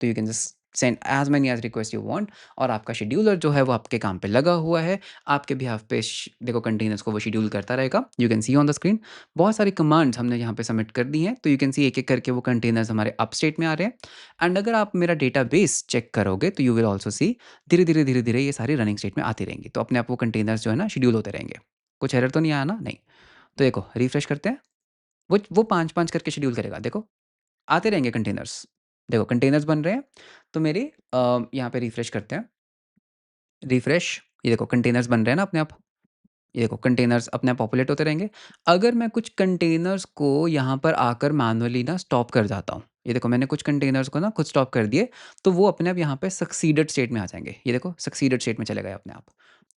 तो you can just send as many as request you want और आपका scheduler जो है वो आपके काम पे लगा हुआ है। आपके बिहाफ़ पे देखो कंटेनर्स को वो शेड्यूल करता रहेगा। You can C on the screen बहुत सारी कमांड्स हमने यहाँ पे सबमिट कर दी हैं। तो यू कैन सी एक-एक करके वो कंटेनर्स हमारे अप स्टेट में आ रहे हैं। एंड अगर आप मेरा डेटाबेस चेक करोगे तो यू विल आल्सो सी धीरे-धीरे, धीरे-धीरे ये सारी रनिंग स्टेट में आती रहेंगी। तो अपने आप वो कंटेनर्स जो है ना शेड्यूल होते रहेंगे। कुछ एरर तो नहीं आया ना? नहीं। तो देखो रिफ्रेश करते हैं। वो 5-5 करके शेड्यूल करेगा देखो, आते रहेंगे कंटेनर्स। देखो कंटेनर्स बन रहे हैं, तो मेरे यहाँ पे रिफ्रेश करते हैं। रिफ्रेश, ये देखो कंटेनर्स बन रहे हैं ना अपने आप। ये देखो कंटेनर्स अपने आप पॉपुलेट होते रहेंगे। अगर मैं कुछ कंटेनर्स को यहाँ पर आकर मैनुअली ना स्टॉप कर जाता हूँ, ये देखो मैंने कुछ कंटेनर्स को ना खुद स्टॉप कर दिए, तो वो अपने आप यहाँ पे सक्सीडेड स्टेट में आ जाएँगे। ये देखो सक्सीडेड स्टेट में चले गए अपने आप।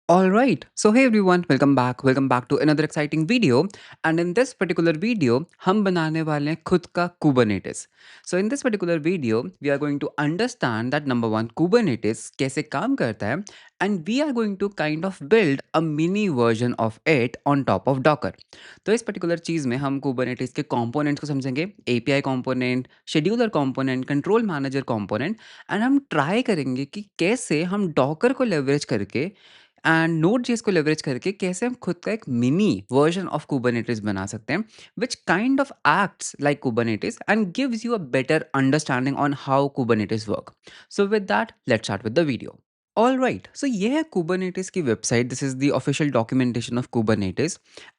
All right. So hey everyone, welcome back. Welcome back to another exciting video. And in this particular video, हम बनाने वाले हैं खुद का Kubernetes. So in this particular video, we are going to understand that number one, Kubernetes कैसे काम करता है, and we are going to kind of build a mini version of it on top of Docker. तो इस particular चीज़ में हम Kubernetes के components को समझेंगे, API component, scheduler component, control manager component, and हम try करेंगे कि कैसे हम Docker को leverage करके एंड नोड जेएस को लेवरेज करके कैसे हम खुद का एक मिनी वर्जन ऑफ कुबरनेटिस बना सकते हैं which kind of acts like Kubernetes and gives you a better understanding on how Kubernetes work. So with that let's start with the video. All right, so ये है Kubernetes की वेबसाइट। This is the official documentation of Kubernetes.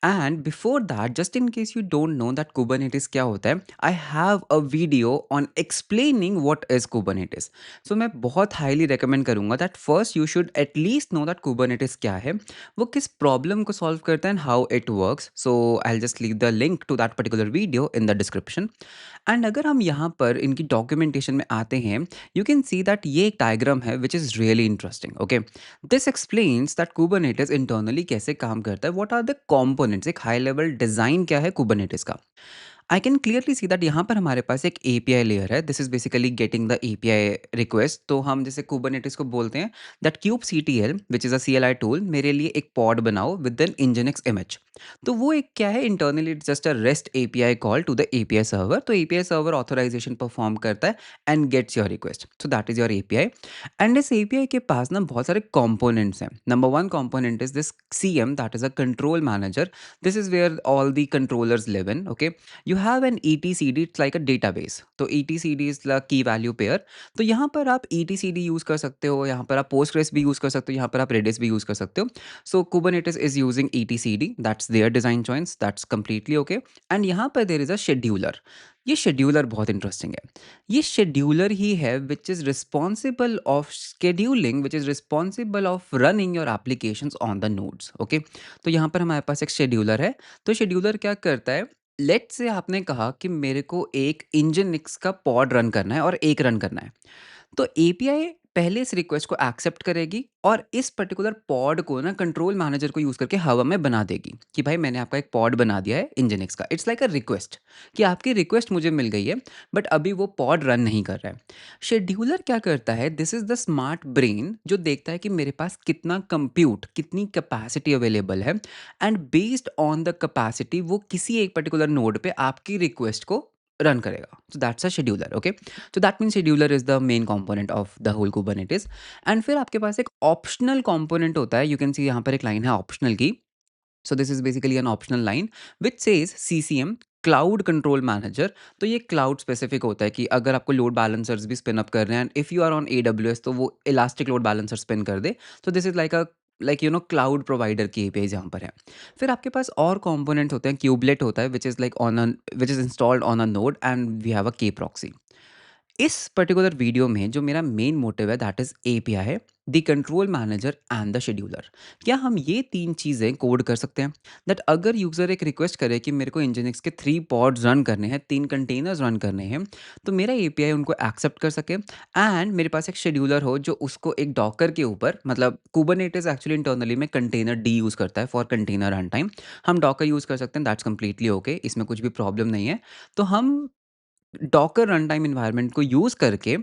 And before that, just in case you don't know that Kubernetes क्या होता है, I have a video on explaining what is Kubernetes. So मैं बहुत highly recommend करूंगा that first you should at least know that Kubernetes क्या है, वो किस प्रॉब्लम को सॉल्व करता है and how it works. So I just leave the link to that particular video in the description. And अगर हम यहाँ पर इनकी डॉक्यूमेंटेशन में आते हैं, यू कैन सी दैट ये एक डायग्राम है which is really interesting. Okay, this explains that Kubernetes internally कैसे काम करता है, व्हाट आर द कंपोनेंट्स, एक हाई लेवल डिज़ाइन क्या है कुबरनेटिस का। I can clearly see that यहाँ पर हमारे पास एक एपीआई लेयर है। This is basically getting the API request. तो हम जैसे कुबरनेटिस को बोलते हैं that cube CTL which is a CLI tool, मेरे लिए एक पॉड बनाओ विद एन इंजनक्स इमेज। तो वो एक क्या है, internally it's just a REST API call to the API server. तो एपीआई सर्वर ऑथराइजेशन परफॉर्म करता है and gets your request. So that is your API. And इस एपीआई के पास ना बहुत सारे कंपोनेंट्स हैं। Number one component is this CM, that is a control manager. This is where all the controllers live in. Okay, you have an etcd, it's like a database. तो etcd is the key value pair. तो यहाँ पर आप etcd use कर सकते हो, यहाँ पर आप postgres भी यूज कर सकते हो, यहाँ पर आप redis भी यूज कर सकते हो। So kubernetes is using etcd, that's their design choice, that's completely okay. And यहाँ पर देर इज अ शेड्यूलर। ये शेड्यूलर बहुत इंटरेस्टिंग है। ये शेड्यूलर ही है which is responsible of scheduling, which is responsible of running your applications on the nodes. Okay, तो यहाँ पर हमारे पास एक शेड्यूलर है। तो शेड्यूलर क्या करता है, लेट्स से आपने कहा कि मेरे को एक इंजन का पॉड रन करना है और एक रन करना है। तो एपीआई पहले इस रिक्वेस्ट को एक्सेप्ट करेगी और इस पर्टिकुलर पॉड को ना कंट्रोल मैनेजर को यूज करके हवा में बना देगी कि भाई मैंने आपका एक पॉड बना दिया है इंजनिक्स का। इट्स लाइक अ रिक्वेस्ट कि आपकी रिक्वेस्ट मुझे मिल गई है, बट अभी वो पॉड रन नहीं कर रहा है। शेड्यूलर क्या करता है, this is the smart brain जो देखता है कि मेरे पास कितना कंप्यूट, कितनी कैपेसिटी अवेलेबल है, and based on the capacity वो किसी एक पर्टिकुलर नोड पे आपकी रिक्वेस्ट को रन करेगा। So that's a scheduler. Okay, so that means scheduler is the main component of the whole Kubernetes। And फिर आपके पास एक ऑप्शनल कंपोनेंट होता है। यू कैन सी यहाँ पर एक लाइन है ऑप्शनल की। So this is basically an optional line which says CCM cloud control manager. तो ये क्लाउड स्पेसिफिक होता है कि अगर आपको लोड बैलेंसर्स भी स्पिन अप कर रहे हैं and if you are on AWS तो वो इलास्टिक लोड बैलेंसर स्पिन कर दे। तो this is like a cloud provider की एपीआई यहाँ पर है। फिर आपके पास और कंपोनेंट्स होते हैं। क्यूबलेट होता है which is like on which is installed on a node and we have a K proxy. इस पर्टिकुलर वीडियो में जो मेरा मेन मोटिव है दैट इज एपीआई है, the control manager and the scheduler. क्या हम ये तीन चीज़ें कोड कर सकते हैं दैट अगर यूज़र एक रिक्वेस्ट करे कि मेरे को इंजनिक्स के 3 पॉड्स रन करने हैं, 3 कंटेनर्स रन करने हैं, तो मेरा एपीआई उनको एक्सेप्ट कर सके एंड मेरे पास एक शेड्यूलर हो जो उसको एक डॉकर के ऊपर, मतलब कुबरनेटिस एक्चुअली इंटरनली में कंटेनर डी यूज़ करता है फॉर कंटेनर रन टाइम। हम डॉकर यूज़ कर सकते हैं, दैट्स कंप्लीटली ओके, इसमें कुछ भी प्रॉब्लम नहीं है। तो हम डॉकर रन टाइम इन्वायरमेंट को यूज़ करके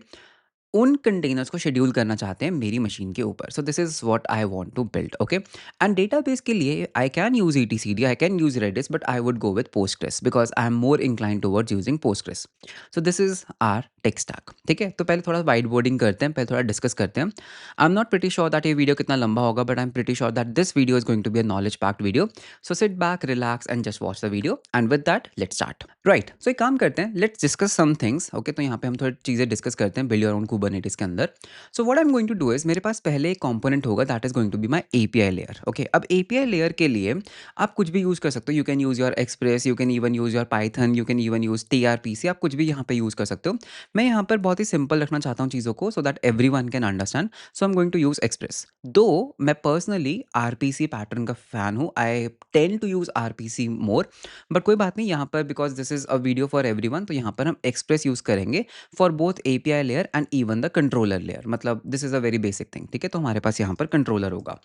उन कंटेनर्स को शेड्यूल करना चाहते हैं मेरी मशीन के ऊपर। So this is what I want to build, okay. And database के लिए I can use etcd, I can use Redis, but I would go with Postgres because I am more inclined towards using Postgres. So this is our tech stack, ठीक है? तो पहले थोड़ा white boarding करते हैं, पहले थोड़ा डिस्कस करते हैं। I am not pretty sure that ये वीडियो कितना लंबा होगा, but I am pretty sure that this video is going to be a knowledge packed video. So sit back, relax and just watch the video, and with that let's start. Right, so एक काम करते हैं, let's discuss some things, okay. तो यहाँ पे हम थोड़ी चीज़ें डिस्कस करते हैं बिल्ड योर ओन कुबरनेटिस के अंदर। So what I am going to do is, मेरे पास पहले एक कंपोनेंट होगा that is going to be my API layer, okay. अब एपीआई लेयर के लिए आप कुछ भी यूज़ कर सकते हो। You can use your Express, you can even use your Python, you can even use tRPC, आप कुछ भी यहाँ पे यूज़ कर सकते हो। मैं यहाँ पर बहुत ही सिंपल रखना चाहता हूँ चीज़ों को, so that everyone can understand. So I am going to use Express. Though मैं पर्सनली आरपीसी पैटर्न का फ़ैन हूँ, I tend to use RPC more, but कोई बात नहीं यहाँ पर, because this is a video for everyone, तो यहाँ पर हम एक्सप्रेस यूज़ करेंगे for both API layer and even the controller layer. मतलब this is a very basic thing, ठीक है? तो हमारे पास यहाँ पर कंट्रोलर होगा।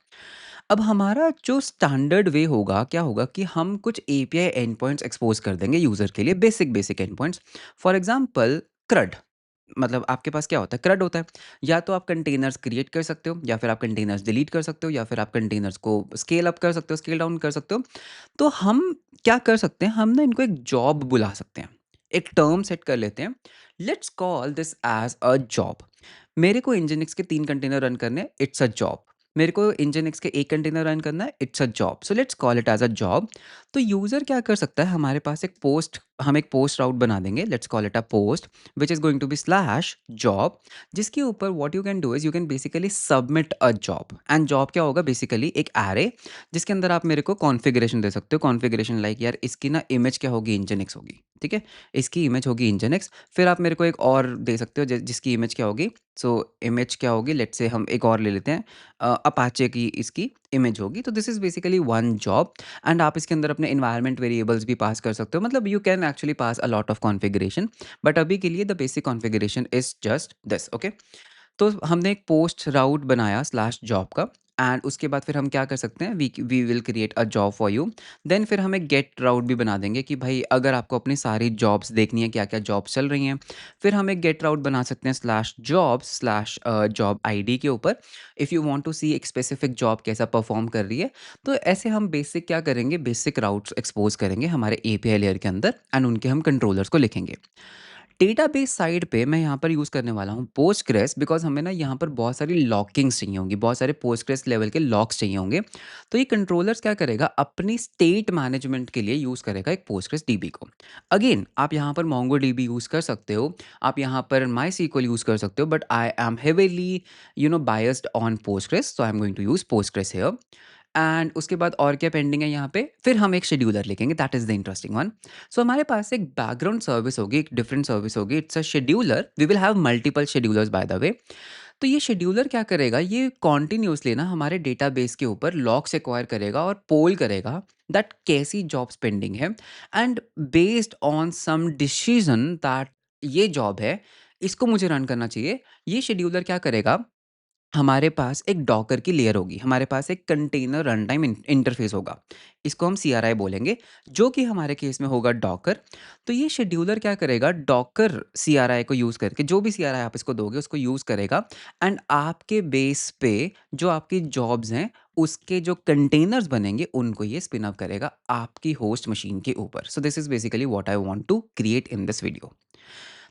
अब हमारा जो स्टैंडर्ड वे होगा, क्या होगा कि हम कुछ एपीआई एंड पॉइंट्स एक्सपोज कर देंगे यूज़र के लिए, basic basic and points. For example क्रड, मतलब आपके पास क्या होता है, क्रड होता है। या तो आप कंटेनर्स क्रिएट कर सकते हो, या फिर आप कंटेनर्स डिलीट कर सकते हो, या फिर आप कंटेनर्स को स्केल अप कर सकते हो, स्केल डाउन कर सकते हो। तो हम क्या कर सकते हैं, हम ना इनको एक जॉब बुला सकते हैं, एक टर्म सेट कर लेते हैं। Let's call this as a job. मेरे को इंजनिक्स के 3 कंटेनर रन करने हैं, इट्स अ जॉब। मेरे को इंजनिक्स के 1 कंटेनर रन करना है, it's a job. So let's call it as a job. तो यूज़र क्या कर सकता है, हमारे पास एक पोस्ट, हम एक पोस्ट राउट बना देंगे, let's call it a post which is going to be slash job, जिसके ऊपर what you can do is you can basically submit a job. And job क्या होगा, बेसिकली एक एरे जिसके अंदर आप मेरे को कॉन्फ़िगरेशन दे सकते हो। कॉन्फ़िगरेशन लाइक यार इसकी ना इमेज क्या होगी, इंजनिक्स होगी, ठीक है? इसकी इमेज होगी इंजनिक्स। फिर आप मेरे को एक और दे सकते हो जिसकी इमेज क्या होगी। सो इमेज क्या होगी, लेट्स से हम एक और ले लेते हैं, अपाचे की इसकी इमेज होगी। तो this is basically one job. And आप इसके अंदर अपने एनवायरनमेंट वेरिएबल्स भी पास कर सकते हो, मतलब you can actually pass a lot of configuration, but अभी के लिए the basic configuration is just this, okay. तो हमने एक पोस्ट राउट बनाया स्लैश जॉब का, एंड उसके बाद फिर हम क्या कर सकते हैं, we will create a job for you. Then फिर हम एक गेट राउट भी बना देंगे कि भाई अगर आपको अपनी सारी जॉब्स देखनी है, क्या क्या जॉब्स चल रही हैं, फिर हम एक गेट राउट बना सकते हैं slash jobs slash job ID के ऊपर, इफ़ यू वांट टू सी एक स्पेसिफिक जॉब कैसा परफॉर्म कर रही है। तो ऐसे हम बेसिक क्या करेंगे, बेसिक राउट्स एक्सपोज करेंगे हमारे एपीआई लेयर के अंदर, एंड उनके हम कंट्रोलर्स को लिखेंगे। डेटाबेस साइड पे मैं यहाँ पर यूज़ करने वाला हूँ पोस्टग्रेस, बिकॉज़ हमें ना यहाँ पर बहुत सारी लॉकिंग्स चाहिए होंगी, बहुत सारे पोस्टग्रेस लेवल के लॉक्स चाहिए होंगे। तो ये कंट्रोलर्स क्या करेगा, अपनी स्टेट मैनेजमेंट के लिए यूज़ करेगा एक पोस्टग्रेस डीबी को। अगेन आप यहाँ पर मोंगोडीबी यूज़ कर सकते हो, आप यहाँ पर माईसीक्वल यूज़ कर सकते हो, but I am heavily biased on Postgres, so I am going to use Postgres here. And उसके बाद और क्या पेंडिंग है यहाँ पे, फिर हम एक शेड्यूलर लिखेंगे, that is the interesting one. So हमारे पास एक बैकग्राउंड सर्विस होगी, एक डिफरेंट सर्विस होगी, it's a scheduler. We will have multiple schedulers by the way. तो ये शेड्यूलर क्या करेगा, ये कॉन्टिन्यूसली ना हमारे डेटाबेस के ऊपर लॉग्स एक्वायर करेगा और पोल करेगा दैट कैसी जॉब्स पेंडिंग है, and based on some decision that ये जॉब है, इसको मुझे रन करना चाहिए। ये शेड्यूलर क्या करेगा, हमारे पास एक डॉकर की लेयर होगी, हमारे पास एक कंटेनर रन टाइम इंटरफेस होगा, इसको हम सीआरआई बोलेंगे, जो कि हमारे केस में होगा डॉकर। तो ये शेड्यूलर क्या करेगा, डॉकर सीआरआई को यूज़ करके, जो भी सीआरआई आप इसको दोगे उसको यूज़ करेगा, एंड आपके बेस पे जो आपकी जॉब्स हैं उसके जो कंटेनर्स बनेंगे उनको ये स्पिन अप करेगा आपकी होस्ट मशीन के ऊपर। So this is basically what I want to create in this video.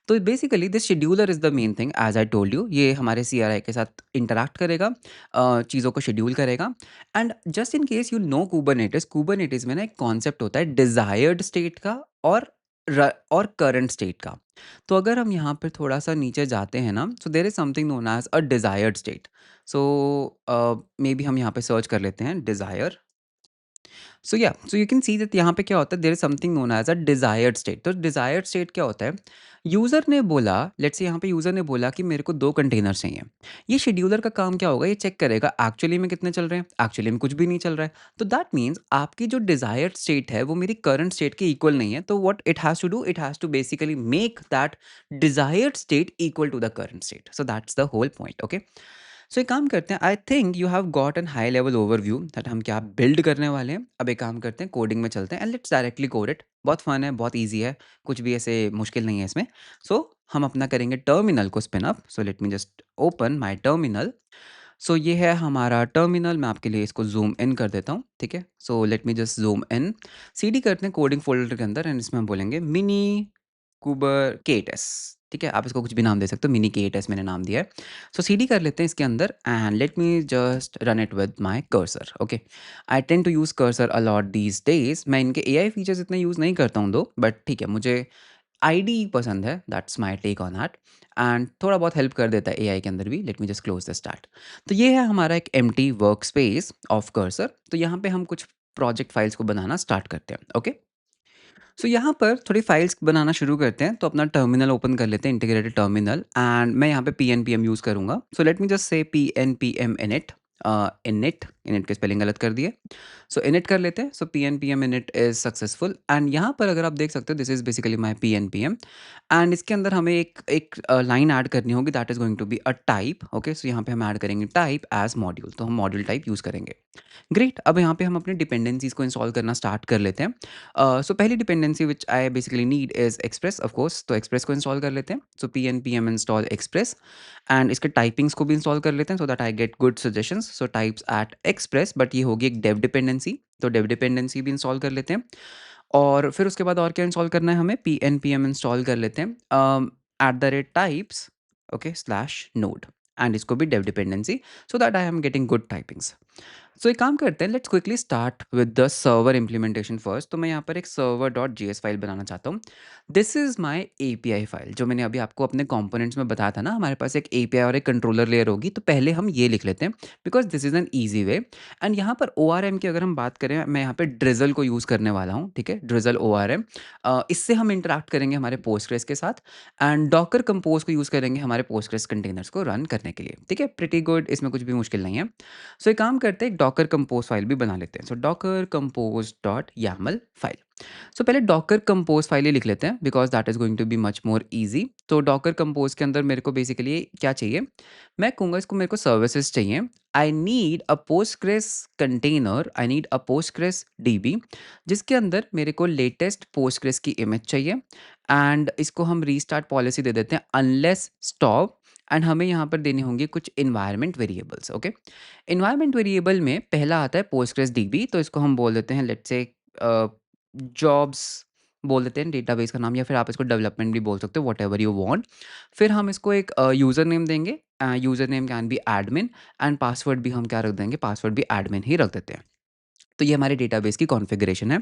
तो basically this scheduler is the main thing, as I told you, ये हमारे सीआरआई के साथ इंटरैक्ट करेगा, चीज़ों को शेड्यूल करेगा। And just in case you know Kubernetes, Kubernetes में ना एक कॉन्सेप्ट होता है डिज़ायर्ड स्टेट का और करंट स्टेट का। तो अगर हम यहाँ पर थोड़ा सा नीचे जाते हैं ना, so there is something known as a desired state. So maybe हम यहाँ पे सर्च कर लेते हैं डिज़ायर। सो या so you can see that यहाँ पे क्या होता है, there is something known as a desired state. तो डिजायर्ड स्टेट क्या होता है, यूजर ने बोला, लेट्स से यहाँ पे यूजर ने बोला कि मेरे को 2 कंटेनर चाहिए। ये शेड्यूलर का काम क्या होगा, ये चेक करेगा एक्चुअली में कितने चल रहे हैं, एक्चुअली में कुछ भी नहीं चल रहा है। तो दैट मीन्स आपकी जो डिजायर्ड स्टेट है वो मेरी करंट स्टेट के इक्वल नहीं है। तो what it has to do, it has to basically make that desired state equal to the current state. So that's the whole point, okay. सो एक काम करते हैं, I think you have got an high level overview that हम क्या build करने वाले हैं। अब एक काम करते हैं, कोडिंग में चलते हैं and let's directly code it. बहुत फन है, बहुत ईजी है, कुछ भी ऐसे मुश्किल नहीं है इसमें। सो हम अपना करेंगे टर्मिनल को spin up. So let me just open my terminal. So ये है हमारा टर्मिनल। मैं आपके लिए इसको ज़ूम इन कर देता हूँ, ठीक है। सो let me just zoom in. CD करते हैं कोडिंग फ़ोल्डर के अंदर एंड इसमें हम बोलेंगे मिनी कूबर केटस, ठीक है। आप इसको कुछ भी नाम दे सकते हो, मिनी केटस मैंने नाम दिया है। सो सीडी कर लेते हैं इसके अंदर and let me just run it with my cursor, okay. I tend to use cursor a lot these days. मैं इनके एआई फीचर्स इतने यूज़ नहीं करता हूँ दो, बट ठीक है, मुझे आईडी पसंद है, that's my take on that. And थोड़ा बहुत हेल्प कर देता है एआई के अंदर भी। Late me just close the start. तो ये है हमारा एक empty work space of cursor. तो यहाँ पे हम कुछ प्रोजेक्ट फाइल्स को बनाना स्टार्ट करते हैं, ओके। सो यहाँ पर थोड़ी फाइल्स बनाना शुरू करते हैं। तो अपना टर्मिनल ओपन कर लेते हैं, इंटीग्रेटेड टर्मिनल, एंड मैं यहाँ पे P N P M use करूँगा। So let me just say P N P M init. Init, init के स्पेलिंग गलत कर दिए। सो इनिट कर लेते हैं। So P N P M init is successful and यहाँ पर अगर आप देख सकते हो, this is basically my P N P M. And इसके अंदर हमें एक एक लाइन ऐड करनी होगी, that is going to be a type, okay. So यहाँ पे हम ऐड करेंगे टाइप एज मॉड्यूल। तो हम मॉड्यूल टाइप यूज़ करेंगे। ग्रेट। अब यहाँ पे हम अपने डिपेंडेंसीज़ को इंस्टॉल करना स्टार्ट कर लेते हैं। सो पहली dependency which I basically need is express, of course. तो एक्सप्रेस को इंस्टॉल कर लेते हैं। So P N P M install express and इसके टाइपिंग्स को भी इंस्टॉल कर लेते हैं, so that I get good suggestions. So types at express, but ये होगी एक डेव डिपेंडेंसी। तो डेव डिपेंडेंसी भी इंस्टॉल कर लेते हैं। और फिर उसके बाद और क्या इंस्टॉल करना है हमें, P N P M install कर लेते हैं at the rate types, okay, slash node. And इसको भी dev dependency, so that I am getting good typings. So एक काम करते हैं, let's quickly start with the server implementation first. तो मैं यहाँ पर एक server dot G S file बनाना चाहता हूँ। This is my A P I file, जो मैंने अभी आपको अपने कंपोनेंट्स में बताया था ना, हमारे पास एक ए पी आई और एक कंट्रोलर लेयर होगी। तो पहले हम ये लिख लेते हैं, because this is an easy way. And यहाँ पर ओ आर एम की अगर हम बात करें, मैं यहाँ पे ड्रिजल को यूज़ करने वाला हूँ, ठीक है। ड्रिजल ओ आर एम, इससे हम इंटरेक्ट करेंगे हमारे पोस्टग्रेस के साथ। एंड डॉकर कंपोज को यूज़ करेंगे हमारे पोस्टग्रेस कंटेनर्स को रन करने के लिए, ठीक है। प्रिटी गुड, इसमें कुछ भी मुश्किल नहीं है। सो एक काम करते हैं, एक डॉकर कंपोज फाइल भी बना लेते हैं। So Docker compose dot yaml file. So पहले डॉकर कंपोज फाइल ही लिख लेते हैं, because that is going to be much more easy. तो डॉकर कंपोज के अंदर मेरे को बेसिकली क्या चाहिए, मैं कहूँगा इसको, मेरे को सर्विसेज चाहिए। I need a Postgres container, I need a Postgres dB, जिसके अंदर मेरे को लेटेस्ट पोस्टग्रेस की इमेज चाहिए। एंड इसको हम रीस्टार्ट पॉलिसी दे देते हैं, अनलेस स्टॉप। एंड हमें यहाँ पर देने होंगे कुछ environment variables, okay. Environment variable में पहला आता है पोस्टग्रेस डीबी। तो इसको हम बोल देते हैं, लेट्स से जॉब्स बोल देते हैं डेटाबेस का नाम, या फिर आप इसको डेवलपमेंट भी बोल सकते हो, वॉट एवर यू वांट। फिर हम इसको एक यूज़र नेम देंगे। User name can be admin and password भी हम क्या रख देंगे, पासवर्ड भी एडमिन ही रख देते हैं। तो ये हमारे डेटाबेस की कॉन्फ़िगरेशन है।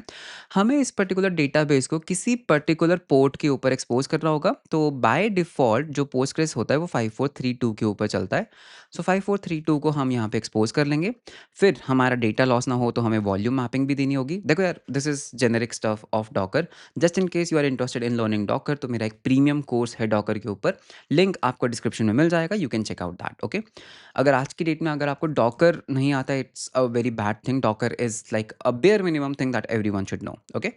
हमें इस पर्टिकुलर डेटाबेस को किसी पर्टिकुलर पोर्ट के ऊपर एक्सपोज़ करना होगा। तो बाय डिफ़ॉल्ट जो पोस्टग्रेस होता है वो 5432 के ऊपर चलता है। सो 5432 को हम यहाँ पे एक्सपोज़ कर लेंगे। फिर हमारा डेटा लॉस ना हो तो हमें वॉल्यूम मैपिंग भी देनी होगी। देखो यार, this is generic stuff of Docker. Just in case you are interested in learning Docker, तो मेरा एक प्रीमियम कोर्स है डॉकर के ऊपर। लिंक आपको डिस्क्रिप्शन में मिल जाएगा, you can check out that, okay. अगर आज की डेट में अगर आपको डॉकर नहीं आता, it's a very bad thing. Docker is like a bare minimum thing that everyone should know, okay.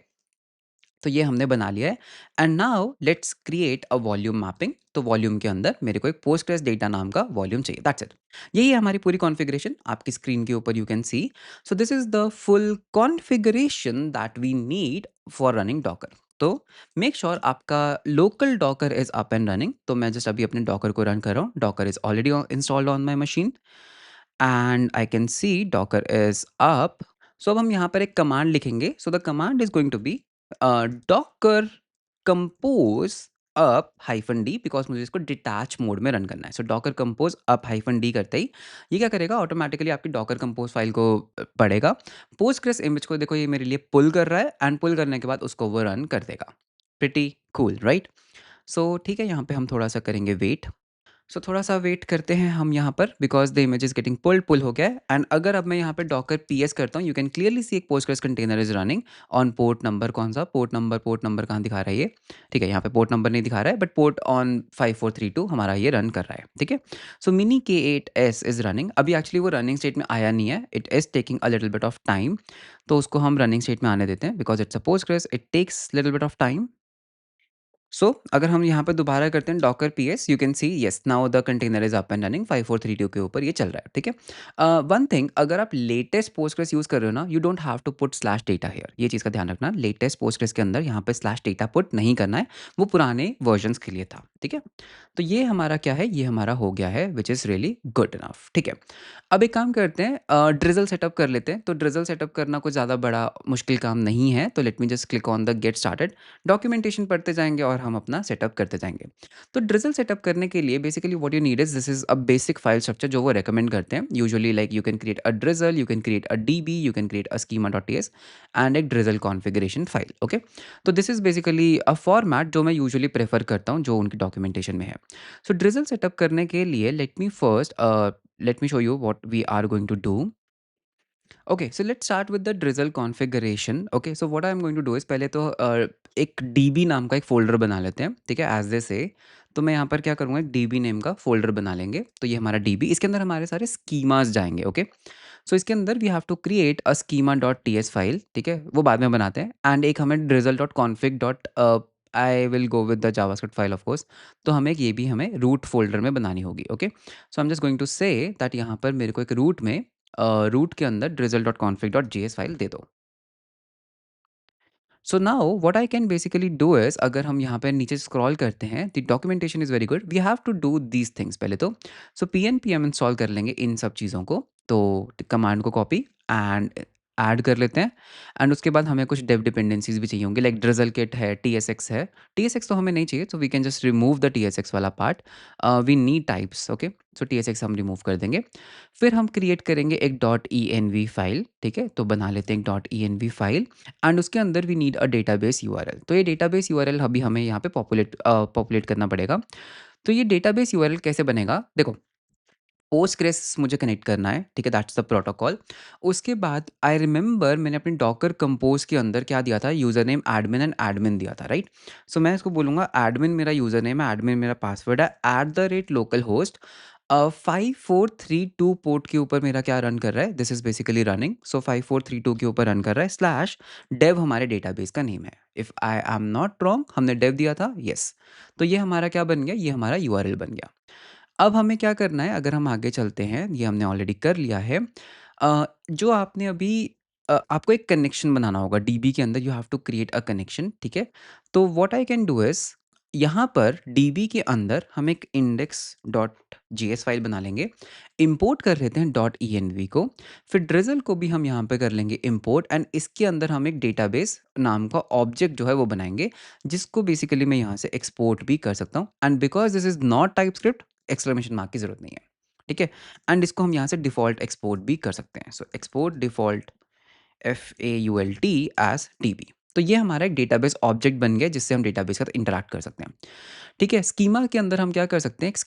तो ये हमने बना लिया है। And now let's create a volume mapping. तो वॉल्यूम के अंदर मेरे को एक पोस्टग्रेस डेटा नाम का वॉल्यूम चाहिए, दैट्स इट। यही है हमारी पूरी कॉन्फ़िगरेशन, आपकी स्क्रीन के ऊपर you can see. So this is the full configuration that we need for running Docker. तो मेक श्योर आपका local Docker is up and running. तो मैं जस्ट अभी अपने डॉकर को रन कर रहा हूँ। Docker is already installed on my machine and I can see docker is up. So अब हम यहाँ पर एक कमांड लिखेंगे। So the command is going to be docker compose up hyphen D, because मुझे इसको डिटैच मोड में run करना है। So Docker compose up hyphen D करते ही ये क्या करेगा, ऑटोमेटिकली आपकी डॉकर कंपोज फाइल को पढ़ेगा। पोस्टग्रेस इमेज को देखो, ये मेरे लिए पुल कर रहा है एंड पुल करने के बाद उसको वो रन कर देगा। Pretty cool, right. सो ठीक है, यहाँ पे हम थोड़ा सा करेंगे वेट। सो थोड़ा सा वेट करते हैं हम यहाँ पर, because the image is getting pull हो गया है। एंड अगर अब मैं यहाँ पे डॉकर पी एस करता हूँ, यू कैन क्लियरली सी एक Postgres container is running on port number. कौन सा पोर्ट नंबर कहाँ दिखा रहा है ये, ठीक है। यहाँ पे पोर्ट नंबर नहीं दिखा रहा है, बट पोर्ट ऑन 5432 हमारा ये रन कर रहा है, ठीक है। So mini K8s is running. अभी एक्चुअली वो रनिंग स्टेट में आया नहीं है, it is taking a little bit of time. तो उसको हम रनिंग स्टेट में आने देते हैं, because it's a Postgres, it takes little bit of time. So अगर हम यहाँ पे दोबारा करते हैं docker PS, you can see yes now the container is up and running 5432 के ऊपर ये चल रहा है, ठीक है। वन थिंग, अगर आप लेटेस्ट पोस्टग्रेस यूज़ कर रहे हो ना, you don't have to put slash data here, ये चीज़ का ध्यान रखना। लेटेस्ट पोस्टग्रेस के अंदर यहाँ पे स्लैश डेटा पुट नहीं करना है, वो पुराने वर्जन्स के लिए था, ठीक है। तो ये हमारा क्या है, ये हमारा हो गया है, which is really good enough, ठीक है। अब एक काम करते हैं, ड्रिजल सेटअप कर लेते हैं। तो ड्रिजल सेटअप करना कोई ज़्यादा बड़ा मुश्किल काम नहीं है, तो late me just click on the get started. Documentation पढ़ते जाएँगे और हम अपना सेटअप करते जाएँगे। तो ड्रिज़ल सेटअप करने के लिए basically what you need is this is a basic file structure जो वो रिकमेंड करते हैं। Usually like you can create a drizzle, you can create a DB, you can create a schema.ts and एक drizzle configuration file, okay? तो this is basically a format जो मैं usually prefer करता हूँ, जो उनकी डॉक्यूमेंटेशन में है। सो ड्रिज़ल सेटअप करने के लिए let me show you what we are going to do. Okay, so let's start with the drizzle configuration. Okay, so what I am going to do is पहले तो एक डीबी नाम का एक फ़ोल्डर बना लेते हैं, ठीक है? एज़ दे से तो मैं यहाँ पर क्या करूँगा, एक डीबी नेम का फ़ोल्डर बना लेंगे। तो ये हमारा डीबी, इसके अंदर हमारे सारे स्कीमास जाएँगे, ओके? सो इसके अंदर we have to create a schema.ts file, ठीक है? वो बाद में बनाते हैं। एंड एक हमें drizzle.config. I will go with the JavaScript file of course. तो हमें ये भी हमें रूट फ़ोल्डर में बनानी होगी, okay? So I am just going to say that यहाँ पर मेरे को एक रूट के अंदर drizzle.config.js फाइल दे दो। So now what I can basically do is, अगर हम यहाँ पे नीचे स्क्रॉल करते हैं, the documentation is very good, we have to do these things पहले तो। सो pnpm इंस्टॉल कर लेंगे इन सब चीज़ों को। तो कमांड को कॉपी एंड ऐड कर लेते हैं। एंड उसके बाद हमें कुछ डेव डिपेंडेंसीज़ भी चाहिए होंगी, लाइक ड्रिज़ल किट है, tsx है। tsx तो हमें नहीं चाहिए, so we can just remove the tsx वाला part. We need types, okay? So tsx हम रिमूव कर देंगे। फिर हम क्रिएट करेंगे एक .env फाइल, ठीक है? तो बना लेते हैं एक .env फाइल एंड उसके अंदर we need a database URL. तो ये डेटाबेस यूआरएल अभी हमें यहाँ पे पॉपुलेट करना पड़ेगा। तो ये डेटाबेस यूआरएल कैसे बनेगा? देखो, पोस्टग्रेस मुझे कनेक्ट करना है, ठीक है? That's the protocol. उसके बाद आई रिमेंबर मैंने अपने डॉकर कंपोज़ के अंदर क्या दिया था, user name admin and admin दिया था, राइट? सो मैं इसको बोलूँगा एडमिन मेरा यूज़र नेम है, एडमिन मेरा पासवर्ड है, @localhost 5432 पोर्ट के ऊपर मेरा क्या रन कर रहा है, दिस इज़ बेसिकली रनिंग। सो 5432 के ऊपर रन कर रहा है, स्लैश डेव हमारे डेटाबेस का नेम है। If I am not wrong, हमने डेव दिया था, येस। तो ये हमारा क्या बन गया, ये हमारा यूआरएल बन गया। अब हमें क्या करना है, अगर हम आगे चलते हैं, ये हमने ऑलरेडी कर लिया है। जो आपने अभी आपको एक कनेक्शन बनाना होगा डीबी के अंदर, you have to create a connection, ठीक है? तो what I can do is, यहाँ पर डीबी के अंदर हम एक index.js फाइल बना लेंगे, इंपोर्ट कर लेते हैं .env को, फिर ड्रिज़ल को भी हम यहाँ पे कर लेंगे इंपोर्ट एंड इसके अंदर हम एक डेटाबेस नाम का ऑब्जेक्ट जो है वो बनाएँगे, जिसको बेसिकली मैं यहाँ से एक्सपोर्ट भी कर सकता हूँ। And because this is not TypeScript, exclamation mark की ज़रूरत नहीं है, ठीक है? एंड इसको हम यहाँ से डिफ़ॉल्ट एक्सपोर्ट भी कर सकते हैं। So export default FAULT as DB। तो ये हमारा एक डेटाबेस ऑब्जेक्ट बन गया जिससे हम डेटाबेस के साथ इंटरैक्ट कर सकते हैं। ठीक है, स्कीमा के अंदर हम क्या कर सकते हैं, एक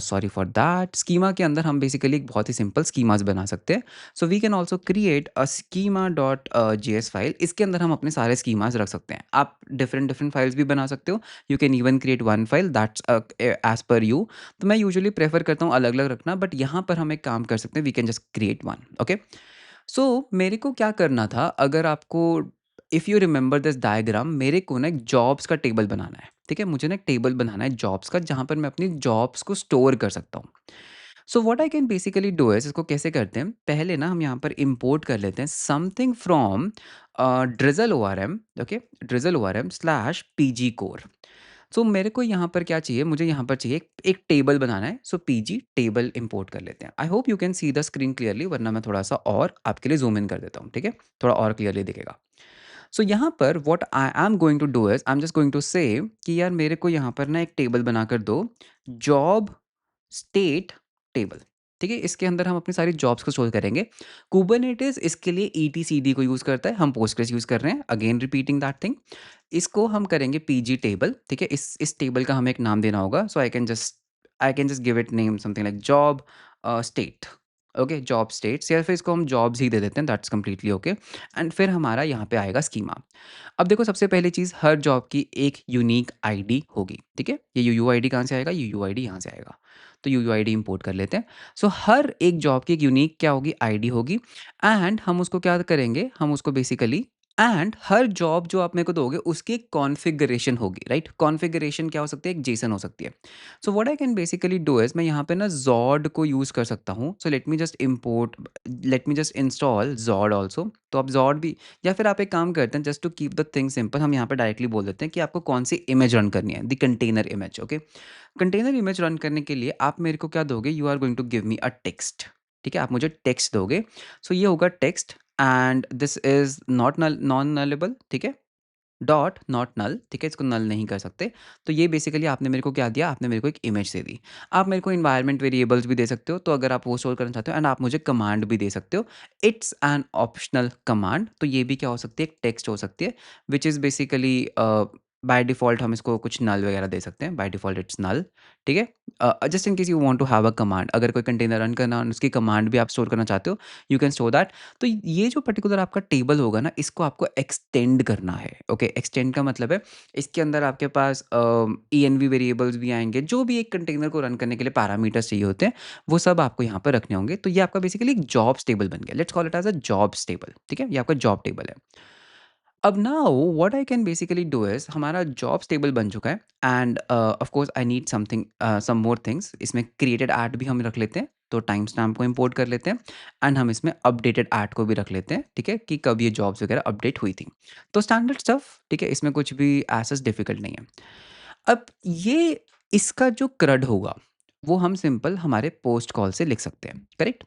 सॉरी फॉर दैट, स्कीमा के अंदर हम बेसिकली एक बहुत ही सिंपल स्कीमास बना सकते हैं। So we can also create a schema.js file, इसके अंदर हम अपने सारे स्कीमास रख सकते हैं। आप डिफरेंट डिफरेंट फाइल्स भी बना सकते हो, you can even create one file that's as per you. तो मैं यूजुअली प्रेफर करता हूँ अलग अलग रखना, बट यहाँ पर हम एक काम कर सकते हैं, we can just create one, okay? So मेरे को क्या करना था, अगर आपको if you remember this diagram, मेरे को ना एक जॉब्स का टेबल बनाना है, ठीक है? मुझे ना एक टेबल बनाना है जॉब्स का, जहाँ पर मैं अपनी जॉब्स को स्टोर कर सकता हूँ। So what I can basically do is, इसको कैसे करते हैं, पहले ना हम यहाँ पर इंपोर्ट कर लेते हैं something from drizzle orm, okay? drizzle orm slash pg core। सो मेरे को यहाँ पर क्या चाहिए, मुझे यहाँ पर चाहिए एक टेबल बनाना है। सो पीजी टेबल इंपोर्ट कर लेते हैं। I hope you can see the screen clearly, वरना मैं थोड़ा सा और आपके लिए जूम इन कर देता हूँ, ठीक है? थोड़ा और क्लियरली दिखेगा। सो यहाँ पर what I am going to do is, I am just going to say कि यार मेरे को यहाँ पर ना एक टेबल बनाकर दो, जॉब स्टेट टेबल, ठीक है? इसके अंदर हम अपनी सारी जॉब्स को स्टोर करेंगे। कुबरनेटिस इसके लिए ईटीसीडी को यूज़ करता है, हम पोस्टग्रेस यूज़ कर रहे हैं, अगेन रिपीटिंग दैट थिंग। इसको हम करेंगे पीजी टेबल, ठीक है? इस टेबल का हमें एक नाम देना होगा। So I can just give it name something like job state, okay? Job states, या फिर इसको हम जॉब्स ही दे देते हैं, दैट्स कंप्लीटली ओके। एंड फिर हमारा यहाँ पे आएगा स्कीमा। अब देखो, सबसे पहली चीज़, हर जॉब की एक यूनिक आईडी होगी, ठीक है? ये यूयूआईडी कहाँ से आएगा, यूयूआईडी यहाँ से आएगा। तो यूयूआईडी इंपोर्ट कर लेते हैं। सो हर एक जॉब की एक यूनिक क्या होगी, आईडी होगी। एंड हम उसको क्या करेंगे, हम उसको बेसिकली एंड हर जॉब जो आप मेरे को दोगे उसकी एक कॉन्फ़िगरेशन होगी, राइट? कॉन्फ़िगरेशन क्या हो सकती है? एक जेसन हो सकती है। So what I can basically do is मैं यहाँ पे ना ज़ॉड को यूज़ कर सकता हूँ। So let me just install zod also. तो आप ज़ॉड भी या फिर आप एक काम करते हैं just to keep the thing simple हम यहाँ पे डायरेक्टली बोल देते हैं कि आपको कौन-सी इमेज रन करनी है, the container image, okay? Container image run करने के लिए आप मेरे को क्या दोगे? You are going to give me a text, ठीक है? आप मुझे टेक्स्ट दोगे। सो ये होगा text and this is not null non nullable, ठीक है? डॉट नॉट नल, ठीक है? इसको नल नहीं कर सकते। तो ये बेसिकली आपने मेरे को क्या दिया? आपने मेरे को एक इमेज दे दी। आप मेरे को एनवायरनमेंट वेरिएबल्स भी दे सकते हो, तो अगर आप वो स्टोर करना चाहते हो एंड आप मुझे कमांड भी दे सकते हो। इट्स एन ऑप्शनल कमांड, तो ये भी क्या हो सकती है? एक टेक्स्ट हो सकती है, which is basically by default हम इसको कुछ नल वगैरह दे सकते हैं। बाय डिफ़ॉल्ट इट्स नल, ठीक है? Just in case you want to have a command, अगर कोई कंटेनर रन करना और उसकी कमांड भी आप स्टोर करना चाहते हो, यू कैन स्टोर दैट। तो ये जो पर्टिकुलर आपका टेबल होगा ना, इसको आपको एक्सटेंड करना है, ओके? एक्सटेंड का मतलब है इसके अंदर आपके पास ENV वेरिएबल्स भी आएँगे, जो भी एक कंटेनर को रन करने के लिए पैरामीटर्स चाहिए होते हैं, वो सब आपको यहाँ पर रखने होंगे। तो ये आपका बेसिकली एक जॉब्स टेबल बन गया। Let's call it as a jobs table, ठीक है? ये आपका जॉब टेबल है। अब now what I can basically do is हमारा जॉब्स टेबल बन चुका है and of course I need something some more things. इसमें क्रिएटेड ऐट भी हम रख लेते हैं, तो टाइम स्टैम्प को इंपोर्ट कर लेते हैं एंड हम इसमें अपडेटेड ऐट को भी रख लेते हैं, ठीक है? कि कब ये जॉब्स वगैरह अपडेट हुई थी। तो स्टैंडर्ड स्टफ, ठीक है? इसमें कुछ भी ऐसा डिफिकल्ट नहीं है। अब ये इसका जो क्रड होगा, वो हम सिंपल हमारे पोस्ट कॉल से लिख सकते हैं, करेक्ट?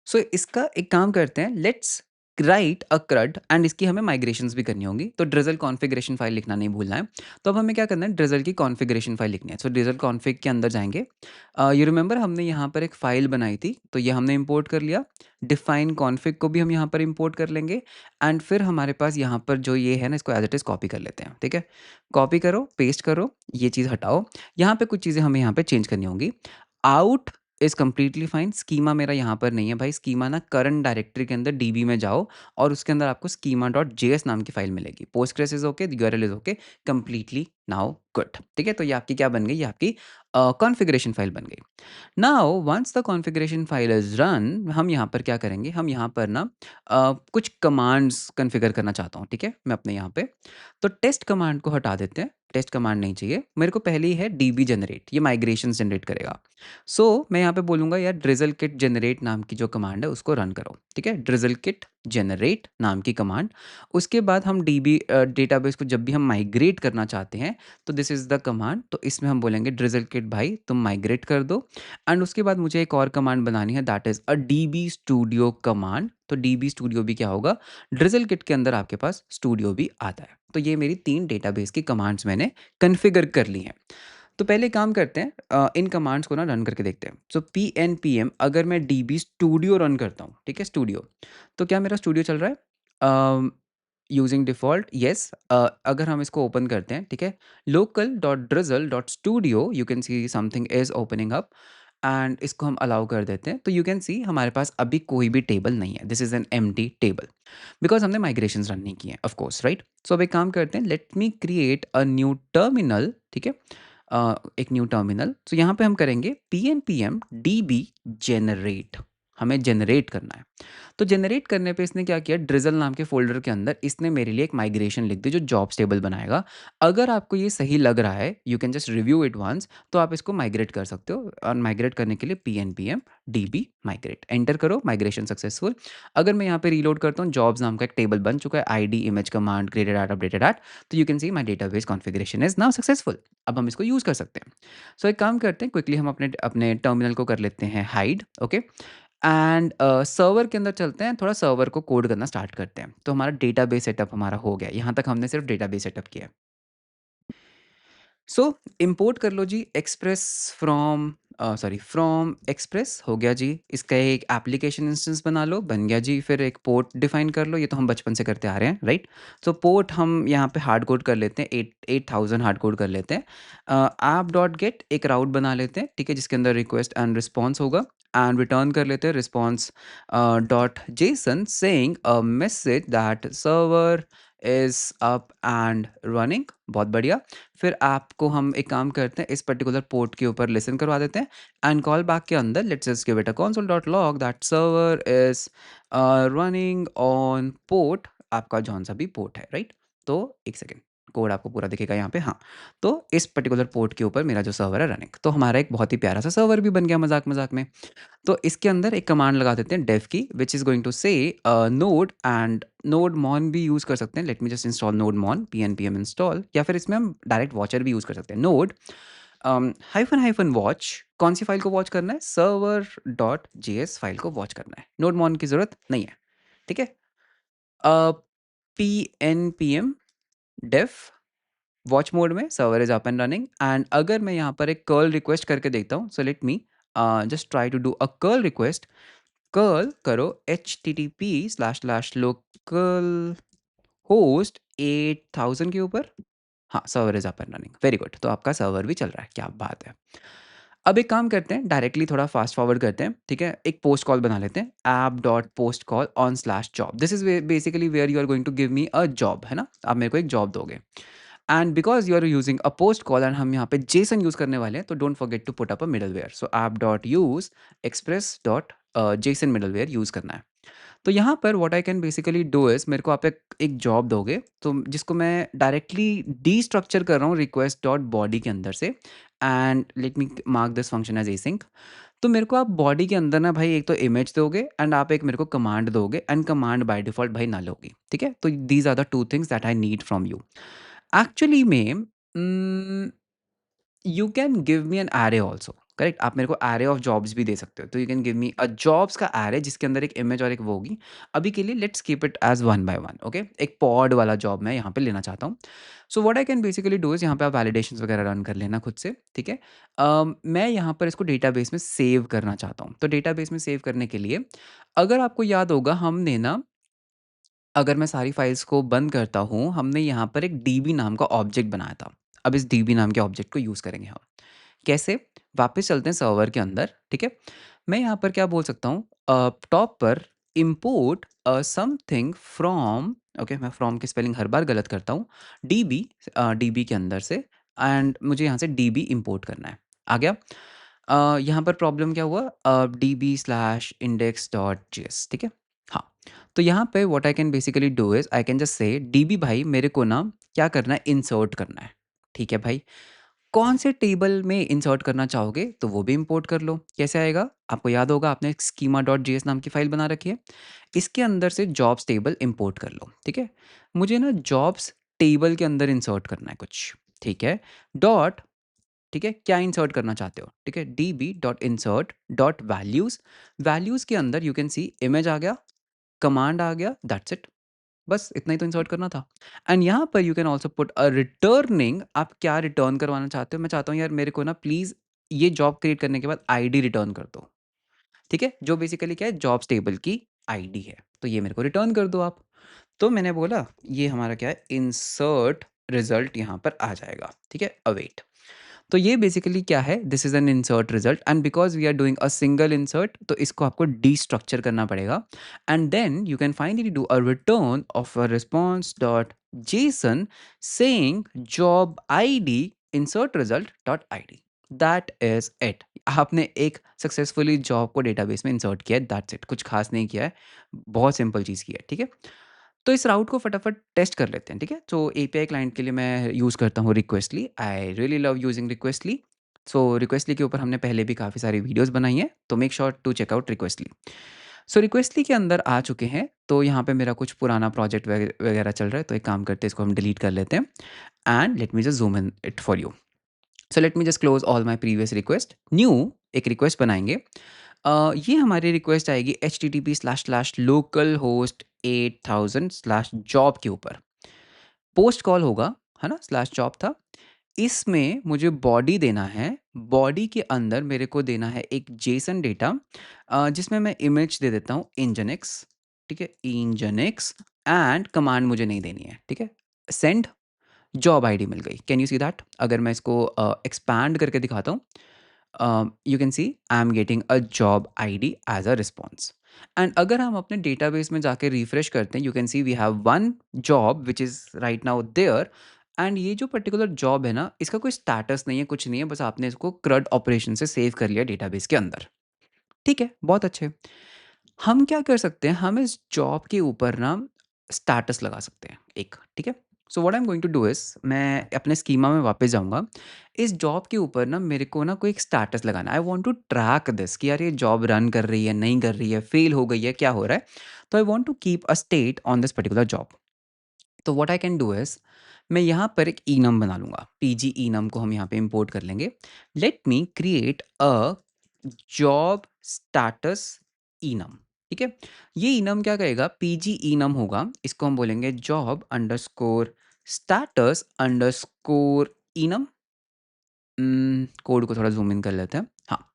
सो इसका एक काम करते हैं, लेट्स राइट अ क्रड एंड इसकी हमें माइग्रेशंस भी करनी होंगी, तो ड्रिजल कॉन्फ़िगरेशन फाइल लिखना नहीं भूलना है। तो अब हमें क्या करना है, ड्रिजल की कॉन्फ़िगरेशन फाइल लिखनी है। सो ड्रिजल कॉन्फ़िग के अंदर जाएंगे। यू रिमेंबर हमने यहाँ पर एक फ़ाइल बनाई थी, तो ये हमने इंपोर्ट कर लिया। डिफाइन कॉन्फ़िग को भी हम यहाँ पर इंपोर्ट कर लेंगे एंड फिर हमारे पास यहाँ पर जो ये है ना, इसको एज इट इज़ कॉपी कर लेते हैं, ठीक है? कॉपी करो, पेस्ट करो, ये चीज़ हटाओ। यहाँ पे कुछ चीज़ें हमें यहाँ पे चेंज करनी होंगी। Out is completely fine. Schema मेरा यहाँ पर नहीं है भाई। स्कीमा ना करंट डायरेक्टरी के अंदर डीबी में जाओ और उसके अंदर आपको schema.js नाम की फाइल मिलेगी। Postgres is okay, URL is okay, completely now good, ठीक है? तो ये आपकी क्या बन गई? ये आपकी कॉन्फ़िगरेशन फाइल बन गई। Now once the configuration file is run, हम यहाँ पर क्या करेंगे? हम यहाँ पर ना कुछ कमांड्स कॉन्फ़िगर करना चाहता हूँ, ठीक है? मैं अपने यहाँ पे तो टेस्ट कमांड को हटा देते हैं। टेस्ट कमांड नहीं चाहिए मेरे को। पहले ही है डीबी जनरेट, ये माइग्रेशंस जनरेट करेगा। सो मैं यहाँ पे बोलूँगा यार ड्रिज़ल किट जनरेट नाम की जो कमांड है उसको रन करो, ठीक है? ड्रिज़ल किट जनरेट नाम की कमांड। उसके बाद हम डीबी डेटाबेस को जब भी हम माइग्रेट करना चाहते हैं, तो दिस इज़ द कमांड। तो इसमें हम बोलेंगे ड्रिज़ल किट भाई तुम माइग्रेट कर दो। एंड उसके बाद मुझे एक और कमांड बनानी है, that is a dB studio command. तो डीबी स्टूडियो भी क्या होगा? ड्रिज़ल किट के अंदर आपके पास स्टूडियो भी आता है। तो ये मेरी 3 डेटाबेस की कमांड्स मैंने कॉन्फ़िगर कर ली हैं। तो पहले काम करते हैं, इन कमांड्स को ना रन करके देखते हैं। सो pnpm अगर मैं डीबी स्टूडियो रन करता हूँ, ठीक है? स्टूडियो, तो क्या मेरा स्टूडियो चल रहा है? Using default yes. अगर हम इसको ओपन करते हैं, ठीक है? local.drizzle.studio you can see something is opening up and इसको हम अलाउ कर देते हैं। तो यू कैन सी हमारे पास अभी कोई भी टेबल नहीं है। This is an empty table because हमने माइग्रेशंस रन नहीं किए हैं ऑफ कोर्स, राइट? सो अब एक काम करते हैं, let me create a new terminal, ठीक है? एक न्यू टर्मिनल। सो यहाँ पे हम करेंगे pnpm db generate, हमें जनरेट करना है। तो जनरेट करने पे इसने क्या किया, ड्रिज़ल नाम के फ़ोल्डर के अंदर इसने मेरे लिए एक माइग्रेशन लिख दी जो जॉब्स टेबल बनाएगा। अगर आपको ये सही लग रहा है, you can just review it once, तो आप इसको माइग्रेट कर सकते हो। और माइग्रेट करने के लिए pnpm db migrate एंटर करो, माइग्रेशन सक्सेसफुल। अगर मैं यहाँ पे रीलोड करता हूँ, जॉब्स नाम का एक टेबल बन चुका है, ID, image, command, created at, updated at. तो you can see my database configuration is now successful. अब हम इसको यूज़ कर सकते हैं। सो एक काम करते हैं, क्विकली हम अपने अपने टर्मिनल को कर लेते हैं हाइड, ओके? एंड सर्वर के अंदर चलते हैं, थोड़ा सर्वर को कोड करना स्टार्ट करते हैं। तो हमारा डेटाबेस सेटअप हमारा हो गया। यहाँ तक हमने सिर्फ डेटाबेस सेटअप किया है। सो इंपोर्ट कर लो जी एक्सप्रेस फ्रॉम फ्रॉम एक्सप्रेस हो गया जी। इसका एक एप्लीकेशन इंस्टेंस बना लो, बन गया जी। फिर एक पोर्ट डिफाइन कर लो, ये तो हम बचपन से करते आ रहे हैं, राइट? सो पोर्ट हम यहाँ पे हार्ड कोड कर लेते हैं, 8000 हार्ड कोड कर लेते हैं। ऐप डॉट गेट एक राउट बना लेते हैं, ठीक है? जिसके अंदर रिक्वेस्ट एंड रिस्पॉन्स होगा एंड रिटर्न कर लेते हैं response dot JSON saying a message that server is up and running, बहुत बढ़िया। फिर आपको हम एक काम करते हैं, इस पर्टिकुलर पोर्ट के ऊपर लिसन करवा देते हैं एंड कॉल बैक के अंदर let's just give it a console dot log that server is running on port, आपका जौन सा भी पोर्ट है, राइट? तो एक सेकेंड, कोड आपको पूरा दिखेगा यहाँ पे, हाँ। तो इस पर्टिकुलर पोर्ट के ऊपर मेरा जो सर्वर है रनिंग, तो हमारा एक बहुत ही प्यारा सा सर्वर भी बन गया मजाक मजाक में। तो इसके अंदर एक कमांड लगा देते हैं डेव की, which is going to say node, and nodemon भी यूज़ कर सकते हैं। Let me just install nodemon P N P M install, या फिर इसमें हम डायरेक्ट वॉचर भी यूज़ कर सकते हैं। नोड हाइफन हाइफन वॉच, कौन सी फाइल को वॉच करना है? Server dot J S file को वॉच करना है, नोड मॉन की ज़रूरत नहीं है, ठीक है। P N P M dev watch mode में server is up and running, and अगर मैं यहाँ पर एक कर्ल रिक्वेस्ट करके देखता हूँ, so let me just try to do a curl request. Curl करो H T T P slash slash localhost 8000 के ऊपर, हाँ server is up and running, very good. तो आपका सर्वर भी चल रहा है, क्या बात है। अब एक काम करते हैं, डायरेक्टली थोड़ा फास्ट फॉरवर्ड करते हैं, ठीक है। एक पोस्ट कॉल बना लेते हैं, app dot post call on slash job, this is basically where you are going to give me a job, है ना? आप मेरे को एक जॉब दोगे, and because you are using a post call and हम यहाँ पे जेसन यूज करने वाले हैं, तो don't forget to put up a middleware, so app dot use express dot JSON middleware use करना है। तो यहाँ पर what I can basically do is, मेरे को आप एक जॉब दोगे, तो जिसको मैं डायरेक्टली डीस्ट्रक्चर कर रहा हूँ रिक्वेस्ट डॉट बॉडी के अंदर से, and let me mark this function as async. तो मेरे को आप बॉडी के अंदर ना भाई एक तो इमेज दोगे, एंड आप एक मेरे को कमांड दोगे, एंड कमांड बाय डिफ़ॉल्ट भाई नल होगी, ठीक है? तो these are the 2 things that I need from you. Actually में you can give me an array also, correct? आप मेरे को एरे ऑफ जॉब्स भी दे सकते हो, तो you can give me a jobs का एरे जिसके अंदर एक इमेज और एक वो होगी। अभी के लिए let's keep it as one by one, okay? एक पॉड वाला जॉब मैं यहाँ पे लेना चाहता हूँ। So what I can basically do is, यहाँ पे आप वैलिडेशंस वगैरह रन कर लेना खुद से, ठीक है। मैं यहाँ पर इसको डेटाबेस में सेव करना चाहता हूँ, तो डेटाबेस में सेव करने के लिए अगर आपको याद होगा, हमने ना, अगर मैं सारी फाइल्स को बंद करता हूँ, हमने यहाँ पर एक डीबी नाम का ऑब्जेक्ट बनाया था। अब इस डीबी नाम के ऑब्जेक्ट को यूज़ करेंगे हम। कैसे? वापस चलते हैं सर्वर के अंदर, ठीक है? मैं यहाँ पर क्या बोल सकता हूँ, टॉप पर इम्पोर्ट समथिंग फ्रॉम, ओके, मैं फ्रॉम की स्पेलिंग हर बार गलत करता हूँ, डीबी, डीबी के अंदर से, एंड मुझे यहाँ से डीबी इम्पोर्ट करना है। आ गया? यहाँ पर प्रॉब्लम क्या हुआ, dB slash index dot JS, ठीक है? हाँ, तो यहाँ पे what I can basically do is I can just से डीबी भाई मेरे को ना क्या करना है, इंसर्ट करना है, ठीक है भाई? कौन से टेबल में इंसर्ट करना चाहोगे तो वो भी इंपोर्ट कर लो। कैसे आएगा? आपको याद होगा आपने एक स्कीमा डॉट जेएस नाम की फाइल बना रखी है, इसके अंदर से जॉब्स टेबल इंपोर्ट कर लो, ठीक है। मुझे ना जॉब्स टेबल के अंदर इंसर्ट करना है कुछ, ठीक है। डॉट, ठीक है, क्या इंसर्ट करना चाहते हो, ठीक है, D B dot insert dot values, values के अंदर यू कैन सी इमेज आ गया, कमांड आ गया, दैट्स इट। बस इतना ही तो इंसर्ट करना था। एंड यहाँ पर you can also put a returning, आप क्या रिटर्न करवाना चाहते हो? मैं चाहता हूँ यार मेरे को ना प्लीज़ ये जॉब क्रिएट करने के बाद आईडी रिटर्न कर दो, ठीक है? जो बेसिकली क्या है, जॉब्स टेबल की आईडी है, तो ये मेरे को रिटर्न कर दो आप। तो मैंने बोला ये हमारा क्या है, इंसर्ट रिजल्ट यहाँ पर आ जाएगा, ठीक है, अवेट। तो ये बेसिकली क्या है, this is an insert result, and because we are doing a single insert, तो इसको आपको डीस्ट्रक्चर करना पड़ेगा, and then you can finally do a return of a response dot JSON saying job ID insert result dot ID, that is it. आपने एक successfully job को database में insert किया है, दैट्स इट, कुछ खास नहीं किया है, बहुत सिंपल चीज़ की है, ठीक है। तो इस राउट को फटाफट टेस्ट कर लेते हैं, ठीक है। तो एपीआई क्लाइंट के लिए मैं यूज़ करता हूँ रिक्वेस्टली, I really love using रिक्वेस्टली। So Requestly के ऊपर हमने पहले भी काफ़ी सारी वीडियोस बनाई हैं, तो make sure to check out Requestly. So Requestly के अंदर आ चुके हैं, तो यहाँ पे मेरा कुछ पुराना प्रोजेक्ट वगैरह चल रहा है, तो एक काम करते हैं, इसको हम डिलीट कर लेते हैं, and let me just zoom in it for you. So let me just close all my previous request, new एक रिक्वेस्ट बनाएंगे। ये हमारी रिक्वेस्ट आएगी H T T P slash slash localhost 8000 slash job के ऊपर, post call होगा, है ना, स्लैश जॉब था। इसमें मुझे बॉडी देना है, बॉडी के अंदर मेरे को देना है एक जेसन डेटा, जिसमें मैं इमेज दे देता हूँ इंजनेक्स, ठीक है, इंजनेक्स, एंड कमांड मुझे नहीं देनी है, ठीक है। सेंड जॉब आईडी मिल गई, कैन यू सी दैट? अगर मैं इसको एक्सपैंड करके दिखाता हूँ, you can see I am getting a job ID as a response. And अगर हम अपने डेटाबेस में जाके रिफ्रेश करते हैं, you can see we have one job which is right now there. And ये जो पर्टिकुलर जॉब है ना, इसका कोई स्टेटस नहीं है, कुछ नहीं है, बस आपने इसको क्रड ऑपरेशन से सेव कर लिया डेटाबेस के अंदर। ठीक है, बहुत अच्छे। हम क्या कर सकते हैं, हम इस जॉब के ऊपर ना स्टेटस लगा सकते हैं एक, ठीक है? So what I am going to do is, मैं अपने स्कीमा में वापस जाऊँगा। इस जॉब के ऊपर ना मेरे को ना कोई एक स्टेटस लगाना है। I want to track this कि यार ये जॉब रन कर रही है, नहीं कर रही है, फेल हो गई है, क्या हो रहा है? तो I want to keep a state on this particular job. तो what I can do is, मैं यहाँ पर एक इनम बना लूँगा। पीजी इनम को हम यहाँ पे इंपोर्ट कर लेंगे। Let me create a job status enum, ठीक है? ये इनम क्या करेगा, पीजी इनम होगा, इसको हम बोलेंगे job underscore status underscore enum. Code को थोड़ा ज़ूम इन कर लेते हैं। हाँ,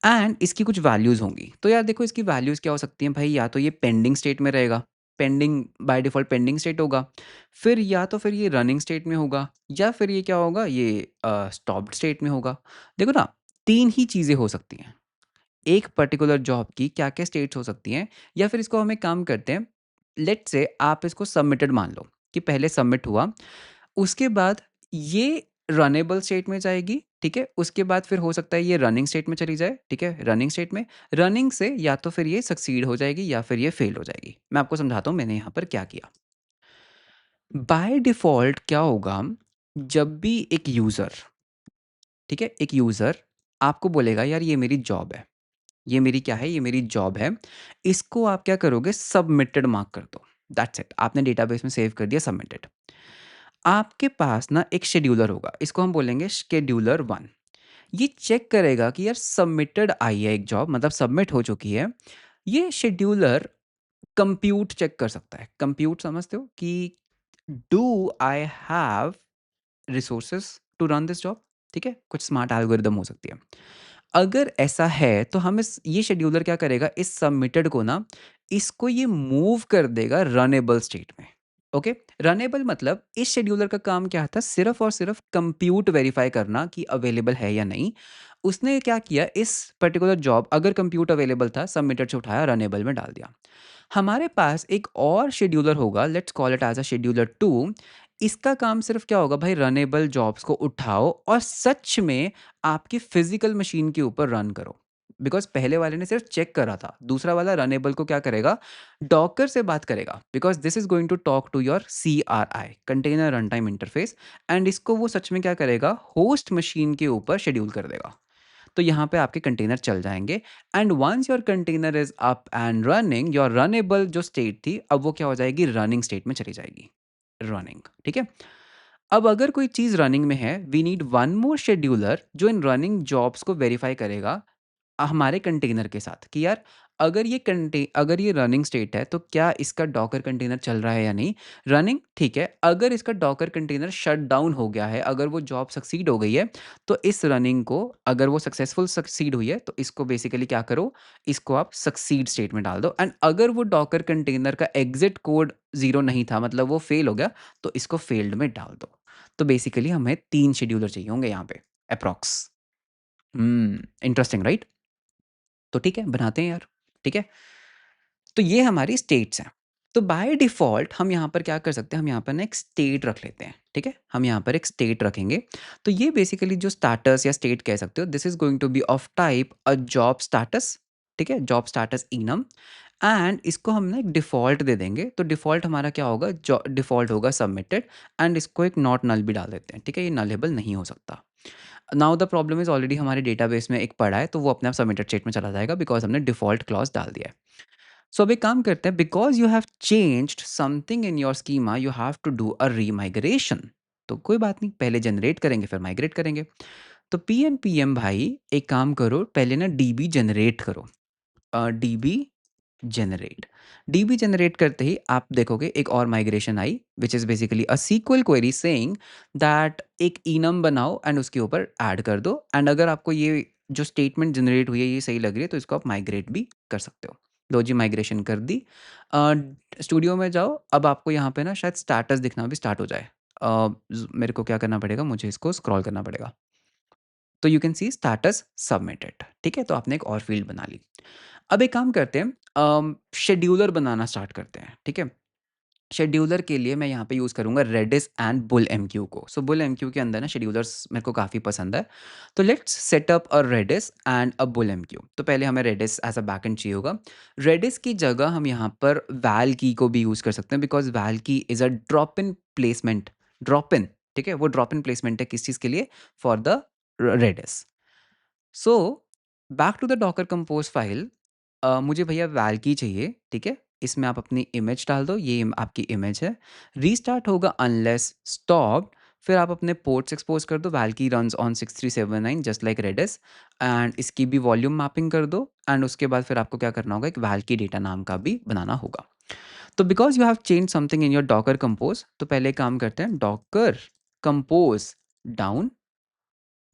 एंड इसकी कुछ वैल्यूज़ होंगी। तो यार देखो, इसकी वैल्यूज़ क्या हो सकती हैं भाई, या तो ये पेंडिंग स्टेट में रहेगा, pending by default pending state होगा। फिर या तो फिर ये रनिंग स्टेट में होगा, या फिर ये क्या होगा, ये स्टॉप्ड स्टेट में होगा। देखो ना, 3 ही चीज़ें हो सकती हैं। एक पर्टिकुलर जॉब की क्या-क्या स्टेट्स हो सकती हैं, या फिर इसको हम एक काम करते हैं, लेट्स से आप इसको सबमिटेड मान लो कि पहले सबमिट हुआ, उसके बाद ये रनेबल स्टेट में जाएगी, ठीक है? उसके बाद फिर हो सकता है ये रनिंग स्टेट में चली जाए, ठीक है? रनिंग स्टेट में, रनिंग से या तो फिर ये सक्सीड हो जाएगी या फिर ये फेल हो जाएगी। मैं आपको समझाता हूँ मैंने यहाँ पर क्या किया। बाय डिफ़ॉल्ट क्या होगा, जब भी एक यूज़र, ठीक है? एक यूज़र आपको बोलेगा यार ये मेरी जॉब है। ये मेरी क्या है? ये मेरी जॉब है। इसको आप क्या करोगे, सबमिटेड मार्क कर दो। That's it. आपने डेटाबेस में सेव कर दिया सबमिटेड। आपके पास ना एक शेड्यूलर होगा, इसको हम बोलेंगे शेड्यूलर 1। ये चेक करेगा कि यार सबमिटेड आई है एक जॉब, मतलब सबमिट हो चुकी है। ये शेड्यूलर कंप्यूट चेक कर सकता है। कंप्यूट समझते हो कि do I have resources to run this job, ठीक है? कुछ स्मार्ट एल्गोरिदम हो सकती है। अगर ऐसा है तो हम इस ये शेड्यूलर क्या करेगा, इस सबमिटेड को ना, इसको ये मूव कर देगा रनेबल स्टेट में। ओके, रनेबल मतलब इस शेड्यूलर का काम क्या था, सिर्फ और सिर्फ कंप्यूट वेरीफाई करना कि अवेलेबल है या नहीं। उसने क्या किया, इस पर्टिकुलर जॉब अगर कंप्यूट अवेलेबल था, सबमिटेड से उठाया, रनेबल में डाल दिया। हमारे पास एक और शेड्यूलर होगा, let's call it as a scheduler 2। इसका काम सिर्फ क्या होगा भाई, रनेबल जॉब्स को उठाओ और सच में आपकी फिजिकल मशीन के ऊपर रन करो। बिकॉज पहले वाले ने सिर्फ चेक करा था, दूसरा वाला रनेबल को क्या करेगा, डॉकर से बात करेगा, because this is going to talk to your CRI, container run time interface. And इसको वो सच में क्या करेगा, होस्ट मशीन के ऊपर शेड्यूल कर देगा। तो यहाँ पे आपके कंटेनर चल जाएंगे। And once your container is up and running, your runnable जो स्टेट थी, अब वो क्या हो जाएगी, रनिंग स्टेट में चली जाएगी। रनिंग, ठीक है? अब अगर कोई चीज़ रनिंग में है, we need one more scheduler जो इन रनिंग जॉब्स को वेरीफाई करेगा हमारे कंटेनर के साथ कि यार अगर ये रनिंग स्टेट है तो क्या इसका डॉकर कंटेनर चल रहा है या नहीं। रनिंग, ठीक है। अगर इसका डॉकर कंटेनर शट डाउन हो गया है, अगर वो जॉब सक्सीड हो गई है, तो इस रनिंग को, अगर वो सक्सेसफुल सक्सीड हुई है, तो इसको बेसिकली क्या करो, इसको आप सक्सीड स्टेट में डाल दो। एंड अगर वो डॉकर कंटेनर का एग्जिट कोड ज़ीरो नहीं था, मतलब वो फेल हो गया, तो इसको फेल्ड में डाल दो। तो बेसिकली हमें 3 शेड्यूलर चाहिए होंगे यहाँ पे एप्रॉक्स। Interesting right? तो ठीक है, बनाते हैं यार, ठीक है? तो ये हमारी स्टेट्स हैं। तो बाय डिफ़ॉल्ट हम यहाँ पर क्या कर सकते हैं, हम यहाँ पर ना एक स्टेट रख लेते हैं, ठीक है? हम यहाँ पर एक स्टेट रखेंगे। तो ये बेसिकली जो स्टेटस या स्टेट कह सकते हो, this is going to be of type a job status, ठीक है? Job status enum. एंड इसको हम ना एक डिफ़ॉल्ट दे देंगे। तो डिफ़ॉल्ट हमारा क्या होगा, जॉ डिफ़ॉल्ट होगा सबमिटेड। एंड इसको एक नॉट नल भी डाल देते हैं, ठीक है? ये नलेबल नहीं हो सकता। Now the problem is already हमारे डेटाबेस में एक पड़ा है, तो वो अपने आप सबमिटेड स्टेट में चला जाएगा बिकॉज़ हमने डिफ़ॉल्ट क्लॉज़ डाल दिया है। सो अब एक काम करते हैं, because you have changed something in your schema, you have to do a remigration. तो कोई बात नहीं, पहले जनरेट करेंगे फिर माइग्रेट करेंगे। तो पीएनपीएम भाई एक काम करो, पहले ना डीबी जनरेट करो। डीबी जनरेट, डीबी जनरेट करते ही आप देखोगे एक और migration I, which is basically a SQL query saying that एक इनम बनाओ एंड उसके ऊपर ऐड कर दो। एंड अगर आपको ये जो स्टेटमेंट जनरेट हुई है ये सही लग रही है, तो इसको आप माइग्रेट भी कर सकते हो। लो जी, माइग्रेशन कर दी। स्टूडियो में जाओ, अब आपको यहाँ पे ना शायद स्टेटस दिखना भी स्टार्ट हो जाए। मेरे को क्या करना पड़ेगा, मुझे इसको स्क्रॉल करना पड़ेगा। तो you can see status submitted, ठीक है? तो आपने एक और फ़ील्ड बना ली। अब एक काम करते हैं, शेड्यूलर बनाना स्टार्ट करते हैं, ठीक है? शेड्यूलर के लिए मैं यहाँ पे यूज़ करूँगा रेडिस एंड बुल को। सो बुल के अंदर ना शेड्यूलर्स मेरे को काफ़ी पसंद है। तो let's set up a Redis and a Bull. तो पहले हमें रेडिस एज़ अ बैकएंड चाहिए होगा। रेडिस की जगह हम यहाँ पर वैल की को भी यूज़ कर सकते हैं, बिकॉज़ वैल की is a drop in placement, drop in, ठीक है? वो ड्रॉप इन प्लेसमेंट है किस चीज़ के लिए? For the Redis. So back to the Docker compose file, मुझे भैया वैल की चाहिए, ठीक है? इसमें आप अपनी इमेज डाल दो, ये आपकी इमेज है। रीस्टार्ट होगा अनलेस स्टॉप, फिर आप अपने पोर्ट्स एक्सपोज कर दो, Valkey runs on 6379 just like Redis, and इसकी भी वॉल्यूम मैपिंग कर दो, एंड उसके बाद फिर आपको क्या करना होगा, एक वैल की डेटा नाम का भी बनाना होगा। तो because you have change something in your Docker compose, तो पहले एक काम करते हैं, Docker compose down,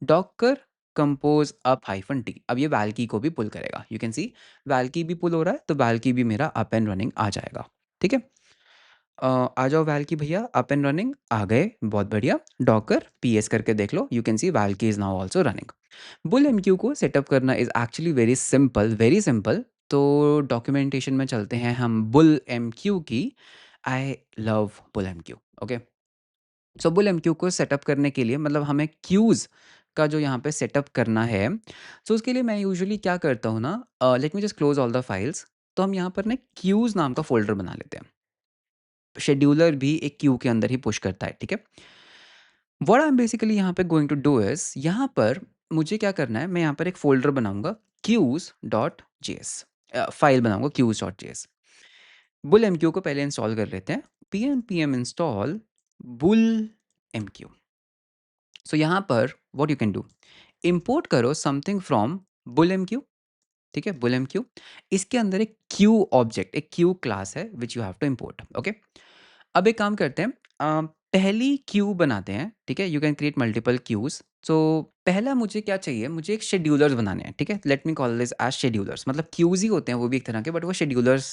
Docker compose up hyphen T. अब ये वैल्की को भी पुल करेगा, यू कैन सी वैल्की भी पुल हो रहा है, तो वैल्की भी मेरा अप एंड रनिंग आ जाएगा, ठीक है? आ जाओ वैल्की भैया, अप एंड रनिंग आ गए, बहुत बढ़िया। डॉकर पीएस करके देख लो, you can see Valkey is now also running. BullMQ को सेटअप करना is actually very simple, very simple. तो डॉक्यूमेंटेशन में चलते हैं हम बुल एमक्यू की। I love BullMQ, okay? So BullMQ को सेटअप करने के लिए, मतलब हमें क्यूज़ का जो यहाँ पे सेटअप करना है, सो उसके लिए मैं यूजुअली क्या करता हूँ ना, late me just close all the files. तो हम यहाँ पर ना क्यूज़ नाम का फ़ोल्डर बना लेते हैं। शेड्यूलर भी एक क्यू के अंदर ही पुश करता है, ठीक है? व्हाट आई एम बेसिकली यहाँ पे गोइंग टू डू इज़, यहाँ पर मुझे क्या करना है, मैं यहाँ पर एक फ़ोल्डर बनाऊँगा queues.js, फाइल बनाऊँगा queues.js। बुल एमक्यू को पहले इंस्टॉल कर लेते हैं। pnpm install BullMQ. So यहाँ पर what you can do, import करो समथिंग फ्रॉम बुल एमक्यू, ठीक है? बुल एमक्यू, इसके अंदर एक क्यू ऑब्जेक्ट, एक क्यू क्लास है which you have to import, okay? अब एक काम करते हैं, पहली क्यू बनाते हैं, ठीक है? You can create multiple queues. सो पहला मुझे क्या चाहिए, मुझे एक शेड्यूलर्स बनाने हैं, ठीक है? Let me call this as schedulers, मतलब क्यूज ही होते हैं वो भी एक तरह के, बट वो schedulers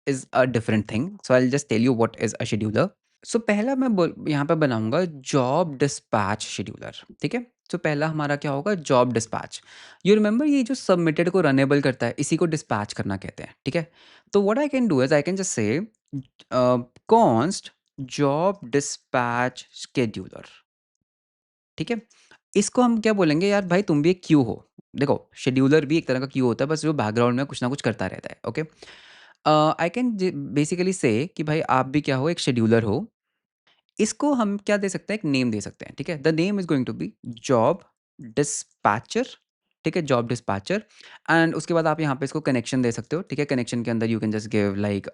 is a different thing. So I just tell you what is a scheduler. सो पहला मैं यहाँ पे बनाऊंगा जॉब डिस्पैच शेड्यूलर, ठीक है? सो पहला हमारा क्या होगा, जॉब डिस्पैच। यू रिमेंबर ये जो सबमिटेड को रनेबल करता है, इसी को डिस्पैच करना कहते हैं, ठीक है? तो what I can do is I can just से कॉन्स्ट जॉब डिस्पैच शेड्यूलर, ठीक है? इसको हम क्या बोलेंगे, यार भाई तुम भी एक क्यू हो। देखो, शेड्यूलर भी एक तरह का क्यू होता है, बस जो बैकग्राउंड में कुछ ना कुछ करता रहता है, ओके? आई कैन बेसिकली से कि भाई आप भी क्या हो, एक शेड्यूलर हो। इसको हम क्या दे सकते हैं, एक नेम दे सकते हैं, ठीक है? The name is going to be job dispatcher, ठीक है? Job dispatcher. एंड उसके बाद आप यहाँ पे इसको कनेक्शन दे सकते हो, ठीक है? कनेक्शन के अंदर you can just give like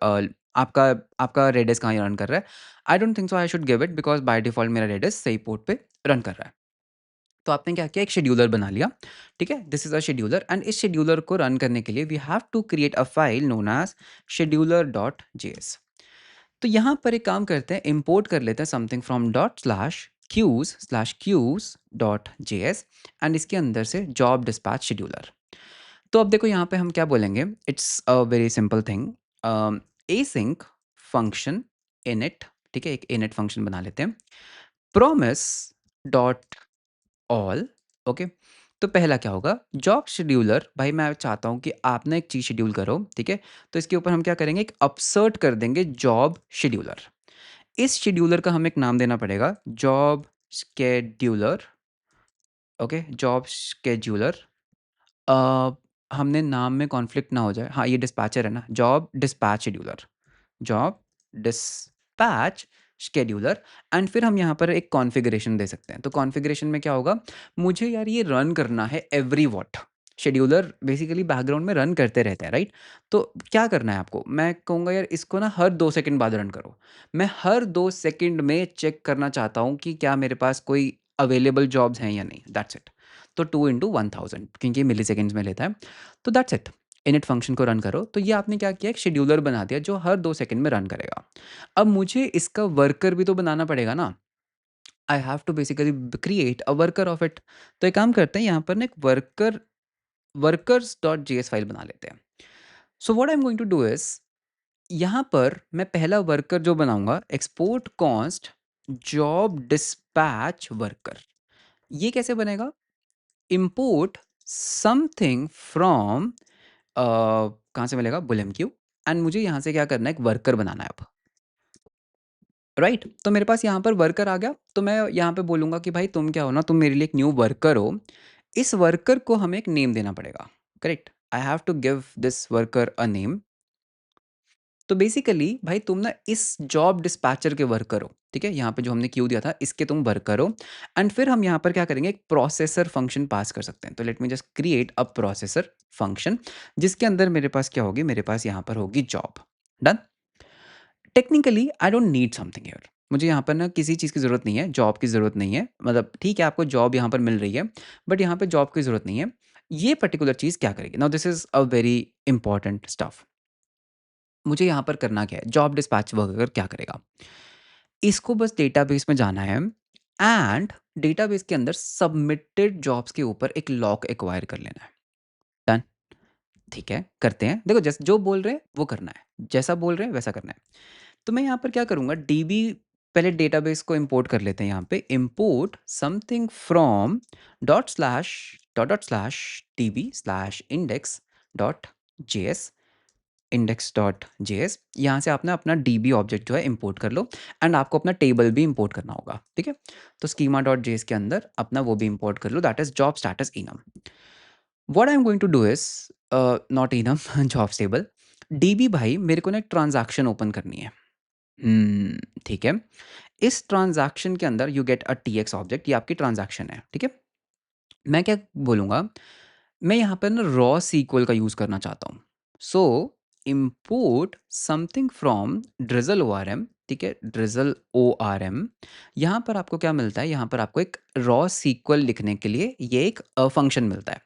आपका आपका रेडिस कहाँ रन कर रहा है। I don't think so I should give it, because by default मेरा रेडिस सही पोर्ट पे रन कर रहा है। तो आपने क्या किया, एक शेड्यूलर बना लिया, ठीक है? This is a scheduler, and इस शेड्यूलर को रन करने के लिए we have to create a file known as scheduler dot JS. तो यहाँ पर एक काम करते हैं, इंपोर्ट कर लेते हैं something from dot slash queues dot J S, and इसके अंदर से जॉब डिस्पैच शेड्यूलर। तो अब देखो यहाँ पे हम क्या बोलेंगे, it's a very simple thing, async function init, ठीक है? एक इनिट फंक्शन बना लेते हैं, प्रोमिस डॉट ऑल, ओके? तो पहला क्या होगा, जॉब शेड्यूलर। भाई मैं चाहता हूँ कि आप ना एक चीज़ शेड्यूल करो, ठीक है? तो इसके ऊपर हम क्या करेंगे, एक अपसर्ट कर देंगे जॉब शेड्यूलर। इस शेड्यूलर का हमें एक नाम देना पड़ेगा, job scheduler, okay? Job scheduler. हमने नाम में कॉन्फ्लिक्ट ना हो जाए, हाँ ये डिस्पैचर है ना, job dispatch scheduler, job dispatch scheduler. And फिर हम यहाँ पर एक कॉन्फ़िगरेशन दे सकते हैं। तो कॉन्फ़िगरेशन में क्या होगा, मुझे यार ये रन करना है every what. Scheduler basically background में रन करते रहते हैं, राइट? तो क्या करना है आपको, मैं कहूँगा यार इसको ना हर 2 सेकंड बाद रन करो। मैं हर 2 सेकंड में चेक करना चाहता हूँ कि क्या मेरे पास कोई अवेलेबल जॉब्स हैं या नहीं, दैट्स इट। तो 2 इंटू 1000, क्योंकि ये मिली सेकेंड्स में लेता है, तो दैट्स इट। इनिट फंक्शन को रन करो, तो ये आपने क्या किया, एक शेड्यूलर बना दिया जो हर 2 सेकंड में रन करेगा। अब मुझे इसका वर्कर भी तो बनाना पड़ेगा ना, I have to basically create a worker of it. तो एक काम करते हैं, यहाँ पर ना एक वर्कर्स डॉट जेएस फाइल बना लेते हैं। So what I am going to do is, यहाँ पर मैं पहला वर्कर जो बनाऊंगा, export const job dispatch worker. ये कैसे बनेगा, इंपोर्ट समथिंग फ्रॉम कहाँ से मिलेगा? बुलेमक्यू एंड मुझे यहाँ से क्या करना है? एक वर्कर बनाना है अब, राइट? तो मेरे पास यहाँ पर वर्कर आ गया, तो मैं यहाँ पे बोलूँगा कि भाई तुम क्या हो ना, तुम मेरे लिए एक न्यू वर्कर हो। इस वर्कर को हमें एक नेम देना पड़ेगा, correct? I have to give this worker a name. तो बेसिकली भाई तुम ना इस जॉब डिस्पैचर के वर्कर हो, ठीक है? यहाँ पे जो हमने क्यू दिया था इसके तुम वर्कर हो एंड फिर हम यहाँ पर क्या करेंगे? एक प्रोसेसर फंक्शन पास कर सकते हैं। तो late me just create a processor function जिसके अंदर मेरे पास क्या होगी? मेरे पास यहाँ पर होगी job. Done? Technically I don't need something here. मुझे यहाँ पर ना किसी चीज़ की ज़रूरत नहीं है, जॉब की ज़रूरत नहीं है। मतलब ठीक है आपको जॉब यहाँ पर मिल रही है, बट यहाँ पे जॉब की ज़रूरत नहीं है। ये पर्टिकुलर चीज़ क्या करेगी? Now this is a very important stuff. मुझे यहाँ पर करना क्या है? जॉब डिस्पैच वर्कर क्या करेगा? इसको बस डेटाबेस में जाना है एंड डेटाबेस के अंदर सबमिटेड जॉब्स के ऊपर एक लॉक एक्वायर कर लेना है। डन? ठीक है, करते हैं। देखो जैसे जो बोल रहे हैं वो करना है, जैसा बोल रहे हैं वैसा करना है। तो मैं यहाँ पर क्या करूँगा? डीबी पहले डेटाबेस को इंपोर्ट कर लेते हैं यहाँ पे। Import something from dot slash dot dot slash dB slash index dot JS index dot JS. यहाँ से आपने अपना डीबी ऑब्जेक्ट जो है इंपोर्ट कर लो एंड आपको अपना टेबल भी इंपोर्ट करना होगा, ठीक है? तो स्कीमा डॉट जेएस के अंदर अपना वो भी इंपोर्ट कर लो, that is job status enum. What I am going to do is not enum jobs table. DB भाई मेरे को ना एक ट्रांजैक्शन ओपन करनी है। ठीक है। इस ट्रांजैक्शन के अंदर you get a TX object, ये आपकी ट्रांजैक्शन है, ठीक है? मैं क्या बोलूँगा? मैं यहाँ पर ना रॉ सीक्वल का यूज़ करना चाहता हूँ। सो import something from drizzle ORM, ठीक है? Drizzle ORM. यहाँ पर आपको क्या मिलता है? यहाँ पर आपको एक रॉ सीक्वल लिखने के लिए ये एक फंक्शन मिलता है।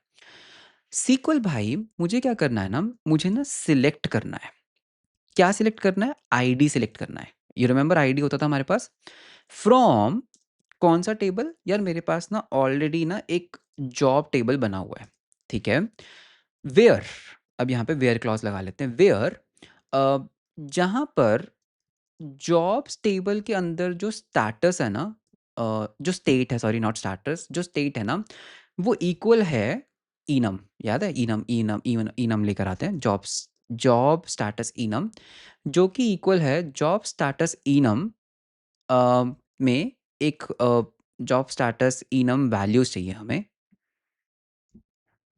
सीक्वल भाई मुझे क्या करना है ना, मुझे ना सिलेक्ट करना है। क्या सिलेक्ट करना है? आईडी सिलेक्ट करना है। यू रिमेंबर आईडी होता था हमारे पास? फ्रॉम कौन सा टेबल? यार मेरे पास ना ऑलरेडी ना एक जॉब टेबल बना हुआ है, ठीक है? वेयर, अब यहाँ पे वेयर क्लॉज लगा लेते हैं। वेयर जहाँ पर जॉब्स टेबल के अंदर जो स्टेटस है ना, जो स्टेट है, सॉरी नॉट स्टेटस, जो स्टेट है ना वो इक्वल है इनम। याद है इनम? इनम इनम इनम लेकर आते हैं, जॉब्स जॉब स्टेटस इनम, जो कि इक्वल है जॉब स्टेटस इनम में एक जॉब स्टेटस इनम वैल्यूज चाहिए हमें।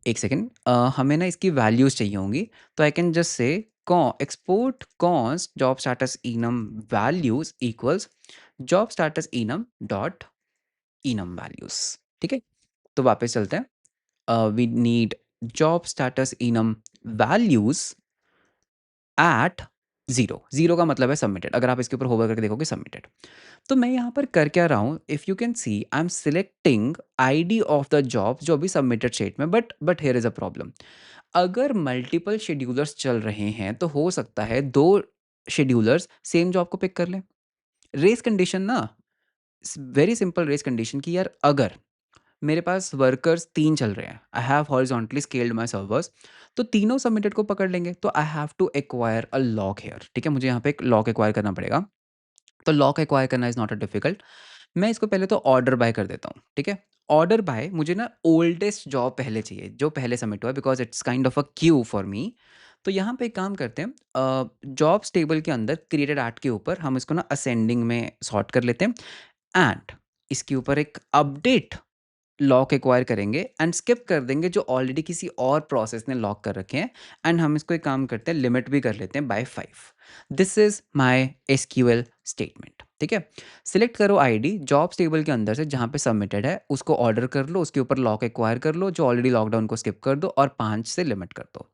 एक सेकेंड, हमें ना इसकी वैल्यूज चाहिए होंगी। तो I can just say export const job status enum values equals job status enum dot enum values, ठीक है? तो वापस चलते हैं। We need job status enum values at zero. Zero का मतलब है सबमिटेड। अगर आप इसके ऊपर होवर करके देखोगे सबमिटेड। तो मैं यहाँ पर कर क्या रहा हूँ? If you can see I M selecting ID of the job जो अभी सबमिटेड स्टेट में, but here is a problem. अगर मल्टीपल शेड्यूलर्स चल रहे हैं तो हो सकता है 2 शेड्यूलर्स सेम जॉब को पिक कर लें। रेस कंडीशन ना, वेरी सिंपल रेस कंडीशन कि यार अगर मेरे पास वर्कर्स 3 चल रहे हैं, I have horizontally scaled my servers, तो तीनों सबमिटेड को पकड़ लेंगे। तो I have to acquire a lock here, ठीक है? मुझे यहाँ पे एक लॉक एक्वायर करना पड़ेगा। तो लॉक एक्वायर करना इज़ नॉट अ डिफ़िकल्ट। मैं इसको पहले तो ऑर्डर बाय कर देता हूँ, ठीक है? ऑर्डर बाय मुझे ना ओल्डेस्ट जॉब पहले चाहिए, जो पहले सबमिट हुआ है, because it's kind of a Q for me. तो यहाँ पे एक काम करते हैं, जॉब्स टेबल के अंदर क्रिएटेड एट के ऊपर हम इसको ना असेंडिंग में सॉर्ट कर लेते हैं एंड इसके ऊपर एक अपडेट लॉक एक्वायर करेंगे एंड स्किप कर देंगे जो ऑलरेडी किसी और प्रोसेस ने लॉक कर रखे हैं एंड हम इसको एक काम करते हैं, लिमिट भी कर लेते हैं by 5। This is my SQL statement, ठीक है? सिलेक्ट करो आईडी जॉब्स टेबल के अंदर से जहाँ पे सबमिटेड है, उसको ऑर्डर कर लो, उसके ऊपर लॉक एक्वायर कर लो, जो ऑलरेडी लॉकडाउन को स्किप कर दो और 5 से लिमिट कर दो।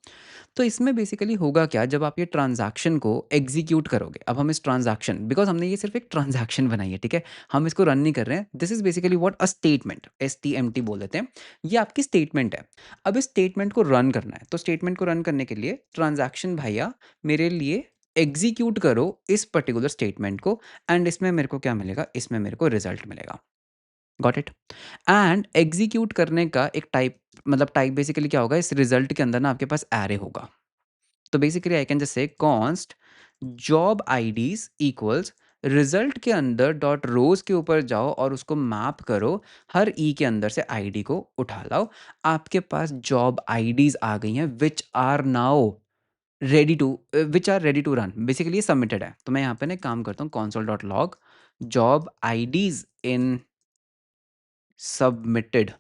तो इसमें बेसिकली होगा क्या, जब आप ये ट्रांजैक्शन को एग्जीक्यूट करोगे, अब हम इस ट्रांजैक्शन, बिकॉज हमने ये सिर्फ एक ट्रांजैक्शन बनाई है, ठीक है? हम इसको रन नहीं कर रहे हैं। This is basically what a statement, STMT बोल देते हैं। ये आपकी स्टेटमेंट है। अब इस स्टेटमेंट को रन करना है, तो स्टेटमेंट को रन करने के लिए ट्रांजैक्शन भैया मेरे लिए एग्जीक्यूट करो इस पर्टिकुलर स्टेटमेंट को एंड इसमें मेरे को क्या मिलेगा? इसमें मेरे को रिजल्ट मिलेगा। Got it? एंड एग्जीक्यूट करने का एक टाइप, मतलब टाइप बेसिकली क्या होगा? इस रिजल्ट के अंदर ना आपके पास एरे होगा। तो basically I can just say const job IDs equals result के अंदर डॉट रोज के ऊपर जाओ और उसको मैप करो, हर ई के अंदर से आईडी को उठा लाओ, आपके पास जॉब आईडीज आ गई हैं which are ready to run, basically submitted है। तो मैं यहाँ पे ना एक काम करता हूँ, console dot log job IDs in submitted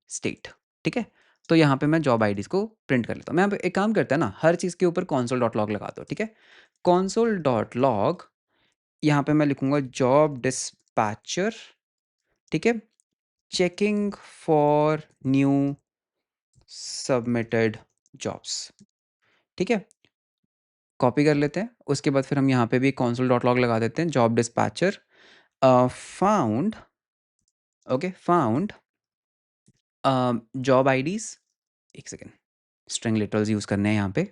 state, ठीक है। तो यहाँ पे मैं जॉब आईडीज को प्रिंट कर लेता हूँ। मैं यहाँ पे एक काम करता है ना, हर चीज़ के ऊपर console डॉट लॉग लगा दो, ठीक है। console डॉट लॉग यहाँ पे मैं लिखूंगा जॉब डिस्पैचर, ठीक है, checking for new submitted jobs, ठीक है। कॉपी कर लेते हैं, उसके बाद फिर हम यहाँ पे भी console डॉट लॉग लगा देते हैं, job dispatcher found, okay, found job IDs, एक सेकेंड, स्ट्रिंग लिटरल्स यूज करने हैं यहाँ पे,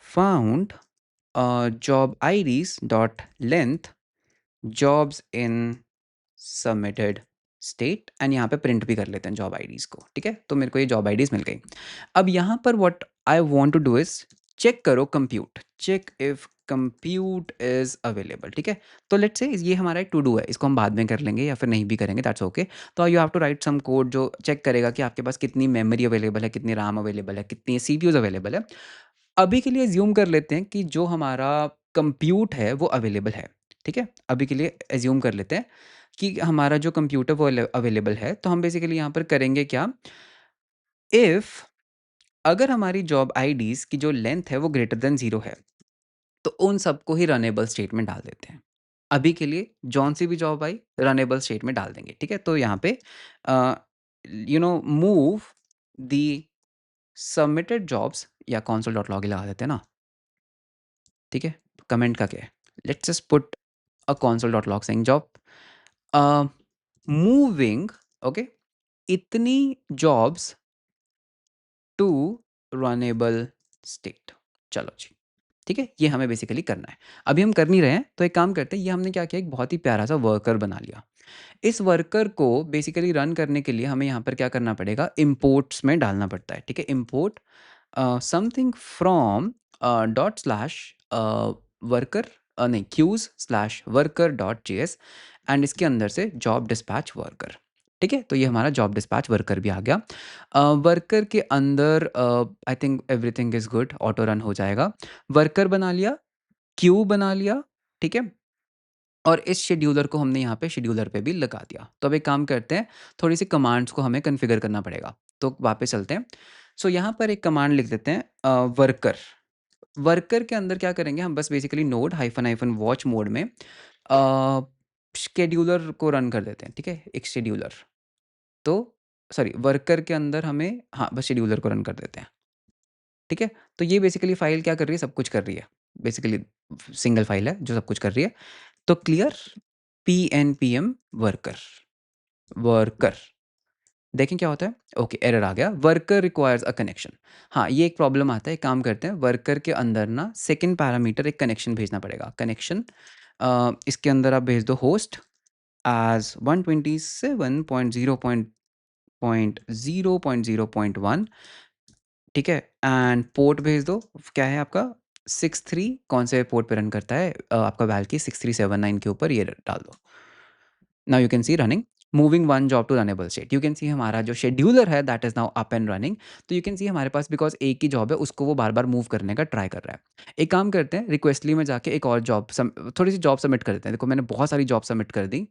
found job IDs dot length jobs in submitted state, and यहाँ पे प्रिंट भी कर लेते हैं जॉब आईडीज़ को, ठीक है। तो मेरे को ये जॉब आईडीज़ मिल गई। अब यहाँ पर what I want to do is check करो compute, check if compute is available, ठीक है। तो लेट्स से ये हमारा एक टू डू है, इसको हम बाद में कर लेंगे या फिर नहीं भी करेंगे, दैट्स ओके। तो you have to write some code जो चेक करेगा कि आपके पास कितनी मेमोरी अवेलेबल है, कितनी रैम अवेलेबल है, कितनी सीपीयूज अवेलेबल है। अभी के लिए एज्यूम कर लेते हैं कि जो हमारा कंप्यूट है वो अवेलेबल है, ठीक है। अभी के लिए एज्यूम कर लेते हैं कि हमारा जो कंप्यूटर वो अवेलेबल है। तो हम बेसिकली यहाँ पर करेंगे क्या, इफ़ अगर हमारी जॉब आईडीज़ की जो लेंथ है वो ग्रेटर देन 0 है, तो उन सबको ही रनेबल स्टेट में डाल देते हैं। अभी के लिए जौन सी भी जॉब आई रनेबल स्टेट में डाल देंगे, ठीक है। तो यहाँ पे मूव द सबमिटेड जॉब्स या console डॉट लॉग ही लगा देते हैं ना, ठीक है। कमेंट का क्या है, let's just put a console dot log saying job moving, okay, इतनी जॉब्स टू रनेबल स्टेट। चलो जी, ठीक है, ये हमें बेसिकली करना है। अभी हम कर नहीं रहे हैं, तो एक काम करते हैं, ये हमने क्या किया, एक बहुत ही प्यारा सा वर्कर बना लिया। इस वर्कर को बेसिकली रन करने के लिए हमें यहाँ पर क्या करना पड़ेगा, इंपोर्ट्स में डालना पड़ता है, ठीक है। Import something from dot slash worker, नहीं, queues slash worker dot JS, and इसके अंदर से जॉब डिस्पैच वर्कर, ठीक है। तो ये हमारा जॉब डिस्पैच वर्कर भी आ गया। वर्कर के अंदर I think everything is good, auto run हो जाएगा। वर्कर बना लिया, क्यू बना लिया, ठीक है। और इस शेड्यूलर को हमने यहाँ पे शेड्यूलर पे भी लगा दिया। तो अब एक काम करते हैं, थोड़ी सी कमांड्स को हमें कन्फिगर करना पड़ेगा। तो वापस चलते हैं। सो यहाँ पर एक कमांड लिख देते हैं वर्कर। वर्कर के अंदर क्या करेंगे, हम बस basically node hyphen hyphen watch mode में शेड्यूलर को रन कर देते हैं, ठीक है, एक शेड्यूलर। तो सॉरी, वर्कर के अंदर हमें, हाँ, बस शेड्यूलर को रन कर देते हैं, ठीक है। तो ये बेसिकली फाइल क्या कर रही है, सब कुछ कर रही है, बेसिकली सिंगल फाइल है जो सब कुछ कर रही है। तो क्लियर pnpm वर्कर, वर्कर देखें क्या होता है। ओके, एरर आ गया, वर्कर रिक्वायर्स अ कनेक्शन। हाँ, ये एक प्रॉब्लम आता है, एक काम करते हैं, वर्कर के अंदर ना सेकंड पैरामीटर एक कनेक्शन भेजना पड़ेगा। कनेक्शन इसके अंदर आप भेज दो होस्ट एज 127.0.0.1, ठीक है। एंड पोर्ट भेज दो, क्या है आपका 63, कौन से पोर्ट पे रन करता है आपका वैल्की 6379 के ऊपर ये डाल दो। Now you can see running, moving one job to runnable state. You can see हमारा जो शेड्यूलर है that is now up and running. तो यू कैन सी हमारे पास बिकॉज एक ही जॉब है, उसको वो बार बार मूव करने का ट्राई कर रहा है। एक काम करते हैं, रिक्वेस्टली में जाके एक और जॉब थोड़ी सी जॉब सबमिट कर देते हैं। देखो मैंने बहुत सारी जॉब सबमिट कर दी,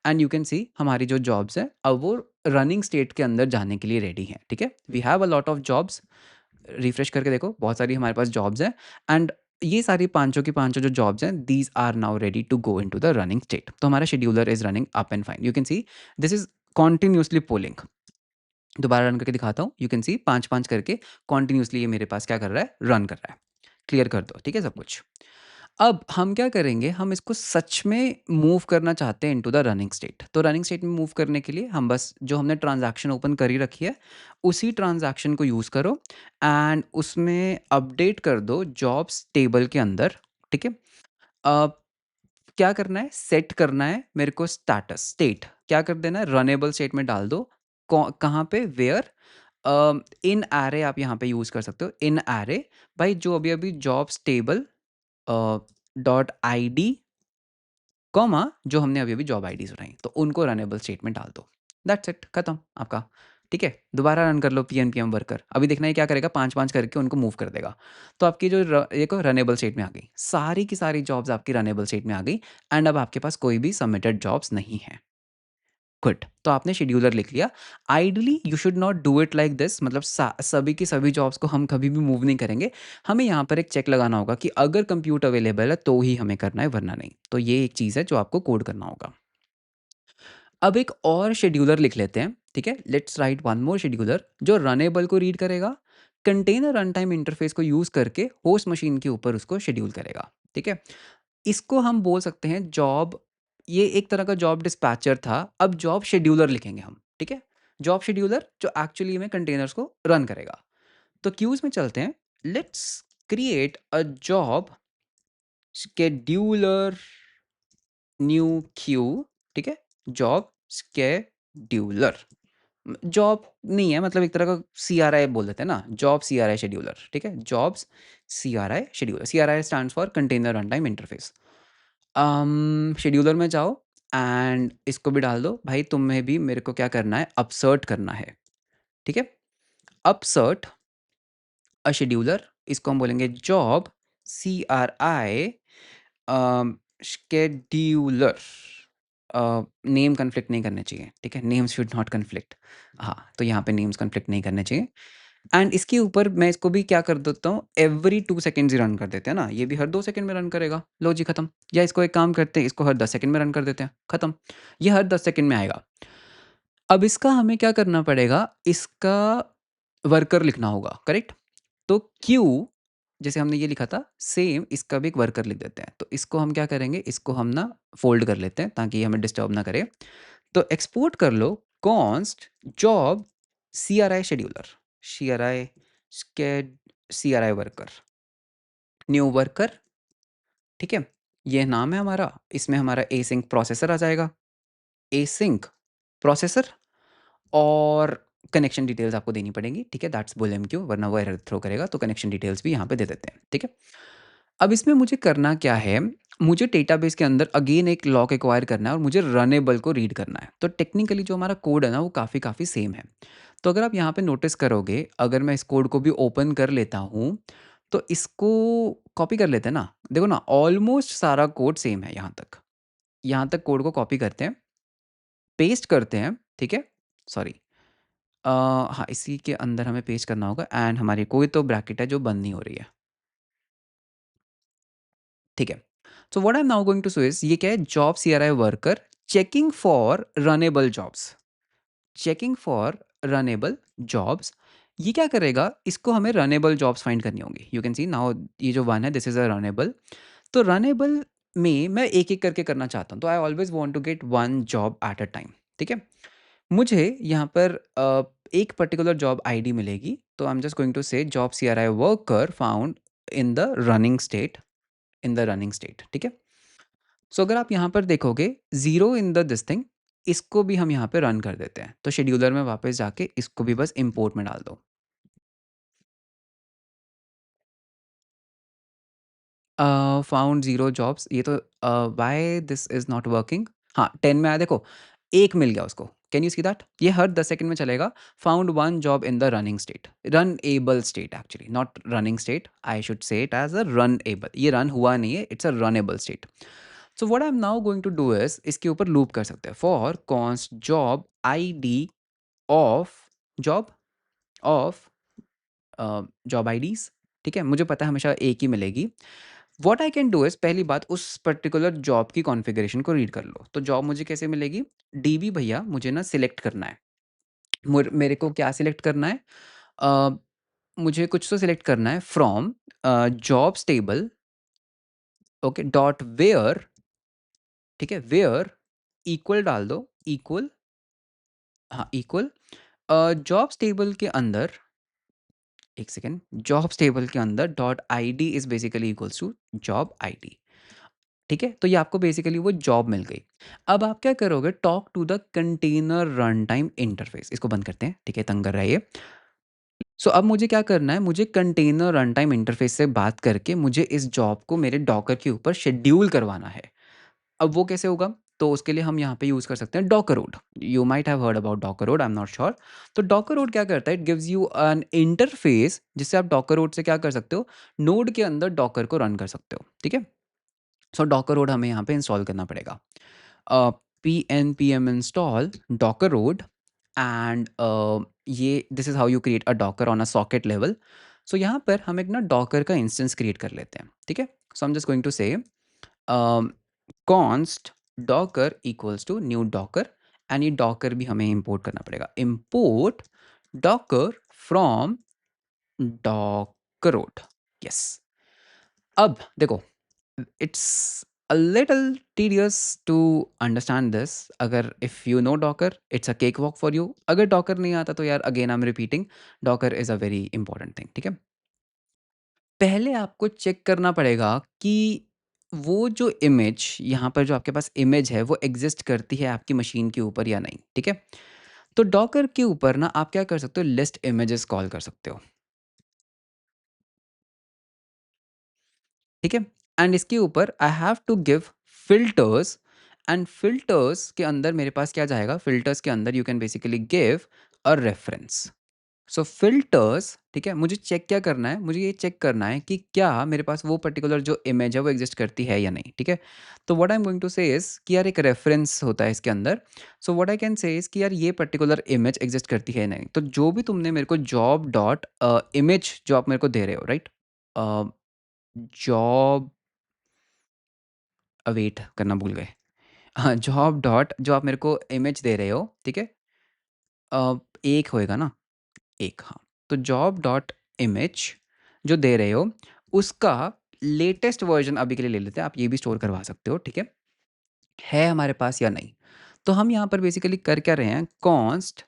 एंड यू कैन सी हमारी जो जॉब्स हैं अब वो रनिंग स्टेट के अंदर जाने के लिए रेडी हैं, ठीक है। We have a lot of jobs, refresh करके देखो बहुत सारी हमारे पास जॉब्स हैं, एंड ये सारी पांचों की पांचों जो जॉब्स हैं these are now ready to go into the running state. तो हमारा scheduler is running up and fine, you can see this is continuously polling. दोबारा रन करके दिखाता हूँ, यू कैन सी पांच पांच करके कॉन्टिन्यूसली ये मेरे पास क्या कर रहा है, रन कर रहा है। क्लियर कर दो, ठीक है, सब कुछ। अब हम क्या करेंगे, हम इसको सच में मूव करना चाहते हैं इनटू द रनिंग स्टेट। तो रनिंग स्टेट में मूव करने के लिए हम बस जो हमने ट्रांजैक्शन ओपन करी रखी है उसी ट्रांजैक्शन को यूज़ करो एंड उसमें अपडेट कर दो जॉब्स टेबल के अंदर, ठीक है। अब क्या करना है, सेट करना है मेरे को स्टेटस, स्टेट क्या कर देना है, रनेबल स्टेट में डाल दो। कहाँ पे, वेयर, इन एरे आप यहाँ पे यूज़ कर सकते हो, इन एरे। भाई जो अभी अभी jobs table dot ID comma जो हमने अभी-अभी जॉब आईडीज़ बनाई, तो उनको रनेबल स्टेट में डाल दो। दैट्स इट, खत्म आपका। ठीक है? दोबारा रन कर लो पीएनपीएम वर्कर। अभी देखना ये क्या करेगा 5-5 करके उनको मूव कर देगा। तो आपकी जो देखो रनेबल स्टेट में आ गई। सारी की सारी जॉब्स आपकी रनेबल स्टेट में आ गई एंड अब आपके पास कोई भी सबमिटेड जॉब्स नहीं है। गुड। तो आपने शेड्यूलर लिख लिया। Ideally you should not do it like this, मतलब सभी की सभी जॉब्स को हम कभी भी मूव नहीं करेंगे। हमें यहाँ पर एक चेक लगाना होगा कि अगर कंप्यूट अवेलेबल है तो ही हमें करना है, वरना नहीं। तो ये एक चीज़ है जो आपको कोड करना होगा। अब एक और शेड्यूलर लिख लेते हैं, ठीक है? Let's write one more scheduler जो रनेबल को रीड करेगा, कंटेनर रन टाइम इंटरफेस को यूज़ करके होस्ट मशीन के ऊपर उसको शेड्यूल करेगा, ठीक है? इसको हम बोल सकते हैं जॉब। ये एक तरह का जॉब डिस्पैचर था, अब जॉब शेड्यूलर लिखेंगे हम, ठीक है? जॉब शेड्यूलर जो एक्चुअली में कंटेनर्स को रन करेगा। तो क्यूज़ में चलते हैं। Let's create a job scheduler new Q, ठीक है? Job scheduler. जॉब नहीं है, मतलब एक तरह का सीआरआई बोल देते हैं ना, जॉब सीआरआई शेड्यूलर, ठीक है? Jobs CRI scheduler. CRI stands for container run time interface. Scheduler में जाओ एंड इसको भी डाल दो भाई, तुम्हें भी मेरे को क्या करना है, अपसर्ट करना है, ठीक है? अपसर्ट अ शेड्यूलर, इसको हम बोलेंगे job C R I scheduler. Name conflict नहीं करने चाहिए, ठीक है? Names should not conflict. हाँ, तो यहाँ पे नेम्स कन्फ्लिक्ट नहीं करने चाहिए। एंड इसके ऊपर मैं इसको भी क्या कर देता हूँ, एवरी 2 सेकंड्स ही रन कर देते हैं ना, ये भी हर 2 सेकंड में रन करेगा। लो जी खत्म। या इसको एक काम करते हैं, इसको हर 10 सेकंड में रन कर देते हैं, खत्म। ये हर 10 सेकंड में आएगा। अब इसका हमें क्या करना पड़ेगा, इसका वर्कर लिखना होगा, करेक्ट? तो क्यू जैसे हमने ये लिखा था, सेम इसका भी एक वर्कर लिख देते हैं। तो इसको हम क्या करेंगे, इसको हम ना फ़ोल्ड कर लेते हैं ताकि ये हमें डिस्टर्ब ना करे। तो एक्सपोर्ट कर लो const job CRI scheduler, CRI sched CRI worker, new worker, ठीक है? ये नाम है हमारा, इसमें हमारा एसिंक प्रोसेसर आ जाएगा, एसिंक प्रोसेसर, और कनेक्शन डिटेल्स आपको देनी पड़ेंगी, ठीक है? दैट्स बुल एमक्यू, वरना वो एरर थ्रो करेगा, तो कनेक्शन डिटेल्स भी यहाँ पे दे देते हैं, ठीक है? अब इसमें मुझे करना क्या है, मुझे डेटाबेस के अंदर अगेन एक लॉक एक्वायर करना है और मुझे रनेबल को रीड करना है। तो टेक्निकली जो हमारा कोड है ना, वो काफ़ी काफ़ी सेम है। तो अगर आप यहाँ पे नोटिस करोगे, अगर मैं इस कोड को भी ओपन कर लेता हूँ, तो इसको कॉपी कर लेते हैं ना। देखो ना, ऑलमोस्ट सारा कोड सेम है यहाँ तक। यहाँ तक कोड को कॉपी करते हैं, पेस्ट करते हैं, ठीक है? सॉरी, हाँ, इसी के अंदर हमें पेस्ट करना होगा एंड हमारी कोई तो ब्रैकेट है जो बंद नहीं हो रही है, ठीक है? So what I am now going to so is, ये क्या है, job CRI worker checking for runnable jobs, checking for runnable jobs. ये क्या करेगा, इसको हमें रनेबल जॉब्स फाइंड करनी होंगी। यू कैन सी नाउ ये जो वन है, दिस इज़ अ रनेबल। तो रनेबल में मैं एक-एक करके करना चाहता हूँ, तो I always want to get one job at a time, ठीक है? मुझे यहाँ पर एक पर्टिकुलर जॉब आईडी मिलेगी, तो I am just going to say job CRI worker found in the running state, in the running state, ठीक है? सो अगर आप यहाँ पर देखोगे, zero in the this thing, इसको भी हम यहाँ पे रन कर देते हैं। तो शेड्यूलर में वापस जाके इसको भी बस इम्पोर्ट में डाल दो। फाउंड ज़ीरो जॉब्स, ये तो why this is not working. हाँ, 10 में आया देखो, 1 मिल गया उसको। Can you see that? ये हर 10 सेकंड में चलेगा। Found one job in the running state, runnable state actually, not running state, I should say it as a runnable. ये रन हुआ नहीं है, it's a runnable state. So what I am now going to do is, इसके ऊपर loop कर सकते हैं। For const job ID of job of job IDs, ठीक है? मुझे पता है हमेशा एक ही मिलेगी। What I can do is, पहली बात उस पर्टिकुलर जॉब की कॉन्फ़िगरेशन को रीड कर लो। तो जॉब मुझे कैसे मिलेगी? डीबी भैया मुझे ना सिलेक्ट करना है। मेरे को क्या सिलेक्ट करना है? अ, मुझे कुछ तो सिलेक्ट करना है from jobs table, okay, dot where, ठीक है? वेयर इक्वल डाल दो, इक्वल, हाँ, इक्वल जॉब्स टेबल के अंदर, एक सेकंड, जॉब्स टेबल के अंदर dot ID is basically equals to job ID, ठीक है? तो ये आपको बेसिकली वो जॉब मिल गई। अब आप क्या करोगे, talk to the container run time interface, इसको बंद करते हैं, ठीक है? तंग कर रहा है ये। सो अब मुझे क्या करना है, मुझे कंटेनर रन टाइम इंटरफ़ेस से बात करके मुझे इस जॉब को मेरे डॉकर के ऊपर शेड्यूल करवाना है। अब वो कैसे होगा? तो उसके लिए हम यहाँ पे यूज़ कर सकते हैं dockerode. You might have heard about dockerode, I am not sure. तो डॉकरओड क्या करता है, it gives you an interface जिससे आप डॉकरओड से क्या कर सकते हो, नोड के अंदर डॉकर को रन कर सकते हो, ठीक है? सो डॉकरओड हमें यहाँ पे इंस्टॉल करना पड़ेगा। pnpm install dockerode and ये this is how you create a docker on a socket level. सो यहाँ पर हम एक ना डॉकर का इंस्टेंस क्रिएट कर लेते हैं, ठीक है? So I am just going to say const docker equals to new docker and ये डॉकर भी हमें इंपोर्ट करना पड़ेगा। Import docker from dockerode. Yes. अब देखो, it's a little tedious to understand this। अगर if you know docker it's a cakewalk for you। अगर docker नहीं आता तो यार again I am repeating, docker is a very important thing, ठीक है? पहले आपको चेक करना पड़ेगा कि वो जो इमेज यहाँ पर जो आपके पास इमेज है वो एग्जिस्ट करती है आपकी मशीन के ऊपर या नहीं, ठीक है? तो डॉकर के ऊपर ना आप क्या कर सकते हो, लिस्ट इमेजेस कॉल कर सकते हो, ठीक है? एंड इसके ऊपर I have to give filters and filters के अंदर मेरे पास क्या जाएगा, फिल्टर्स के अंदर you can basically give a reference. So filters, ठीक है, मुझे चेक क्या करना है, मुझे ये चेक करना है कि क्या मेरे पास वो पर्टिकुलर जो इमेज है वो एग्जिस्ट करती है या नहीं, ठीक है? तो what I am going to say is कि यार एक रेफरेंस होता है इसके अंदर। So what I can say is कि यार ये पर्टिकुलर इमेज एग्जिस्ट करती है या नहीं। तो जो भी तुमने मेरे को जॉब डॉट इमेज जो आप मेरे को दे रहे हो, राइट? जॉब, वेट करना भूल गए। हाँ, जॉब डॉट जो आप मेरे को इमेज दे रहे हो, ठीक है? एक होएगा ना? एक, हाँ। तो जॉब डॉट इमेज जो दे रहे हो, उसका लेटेस्ट वर्ज़न अभी के लिए ले लेते हैं, आप ये भी स्टोर करवा सकते हो, ठीक है हमारे पास या नहीं? तो हम यहाँ पर बेसिकली कर क्या रहे हैं, कॉन्स्ट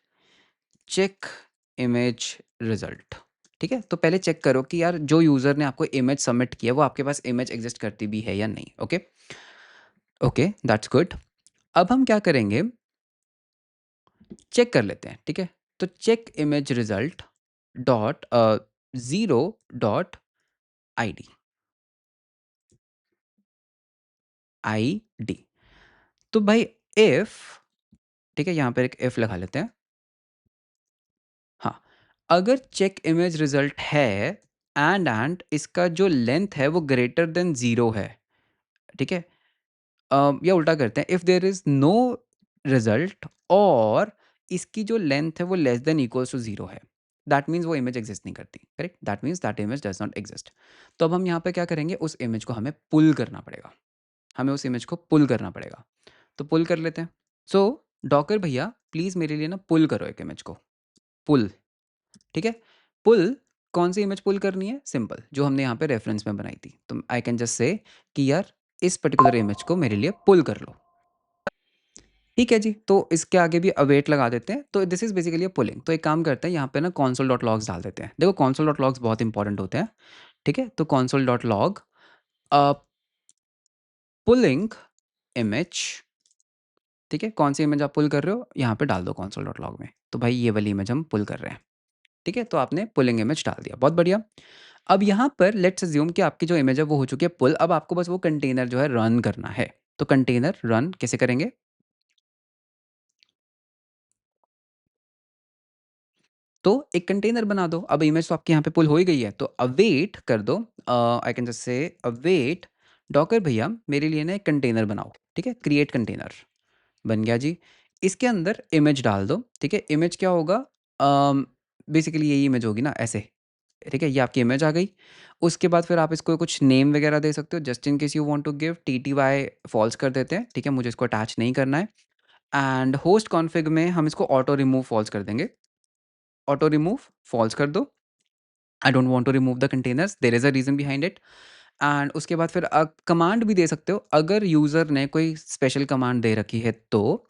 चेक इमेज रिज़ल्ट, ठीक है? तो पहले चेक करो कि यार जो यूज़र ने आपको इमेज सबमिट किया, वो आपके पास इमेज एक्सिस्ट करती भी है या नहीं, ओके? Okay, that's good. अब हम क्या करेंगे, चेक कर लेते हैं, ठीक है? तो check image result dot 0 dot ID, ID. तो भाई इफ, ठीक है, यहाँ पर एक इफ लगा लेते हैं। हाँ, अगर चेक इमेज रिजल्ट है एंड इसका जो लेंथ है वो ग्रेटर देन 0 है, ठीक है? या उल्टा करते हैं, if there is no result और इसकी जो लेंथ है वो लेस देन इक्वल्स टू 0 है, दैट मीन्स वो इमेज एग्जिस्ट नहीं करती, correct? That means that image does not exist. तो अब हम यहाँ पे क्या करेंगे, उस इमेज को हमें पुल करना पड़ेगा, हमें उस इमेज को पुल करना पड़ेगा। तो पुल कर लेते हैं। सो डॉकर भैया प्लीज़ मेरे लिए ना पुल करो एक इमेज को, पुल, ठीक है? पुल, कौन सी इमेज पुल करनी है? सिंपल, जो हमने यहाँ पे रेफरेंस में बनाई थी। तो आई कैन जस्ट से कि यार इस पर्टिकुलर इमेज को मेरे लिए पुल कर लो। ठीक है जी, तो इसके आगे भी अवेट लगा देते हैं। तो this is basically a pulling. तो एक काम करते हैं, यहाँ पे ना console डॉट लॉग्स डाल देते हैं। देखो console डॉट लॉग्स बहुत इंपॉर्टेंट होते हैं, ठीक है? तो console डॉट लॉग अ, पुलिंग इमेज, ठीक है? कौन सी इमेज आप पुल कर रहे हो? यहाँ पे डाल दो console डॉट लॉग में। तो भाई ये वाली इमेज हम पुल कर रहे हैं। ठीक है? तो आपने पुलिंग इमेज डाल दिया, बहुत बढ़िया। अब यहाँ पर लेट्स अज़्यूम कि आपकी जो इमेज है वो हो चुकी है पुल, अब आपको बस वो कंटेनर जो है रन करना है। तो कंटेनर रन कैसे करेंगे? तो एक कंटेनर बना दो। अब इमेज तो आपके यहाँ पे पुल हो ही गई है, तो अवेट कर दो। आई कैन जस्ट से अवेट डॉकर भैया मेरे लिए ना एक कंटेनर बनाओ, ठीक है? क्रिएट कंटेनर, बन गया जी। इसके अंदर इमेज डाल दो, ठीक है? इमेज क्या होगा? बेसिकली यही इमेज होगी ना, ऐसे, ठीक है? ये आपकी इमेज आ गई। उसके बाद फिर आप इसको कुछ नेम वगैरह दे सकते हो, just in case you want to give TTY false कर देते हैं, ठीक है? मुझे इसको अटैच नहीं करना है। एंड होस्ट कॉन्फ़िग में हम इसको ऑटो रिमूव फॉल्स कर देंगे। ऑटो रिमूव फॉल्स कर दो। I don't want to remove the containers, there is a reason behind it. And उसके बाद फिर कमांड भी दे सकते हो, अगर यूज़र ने कोई स्पेशल कमांड दे रखी है तो।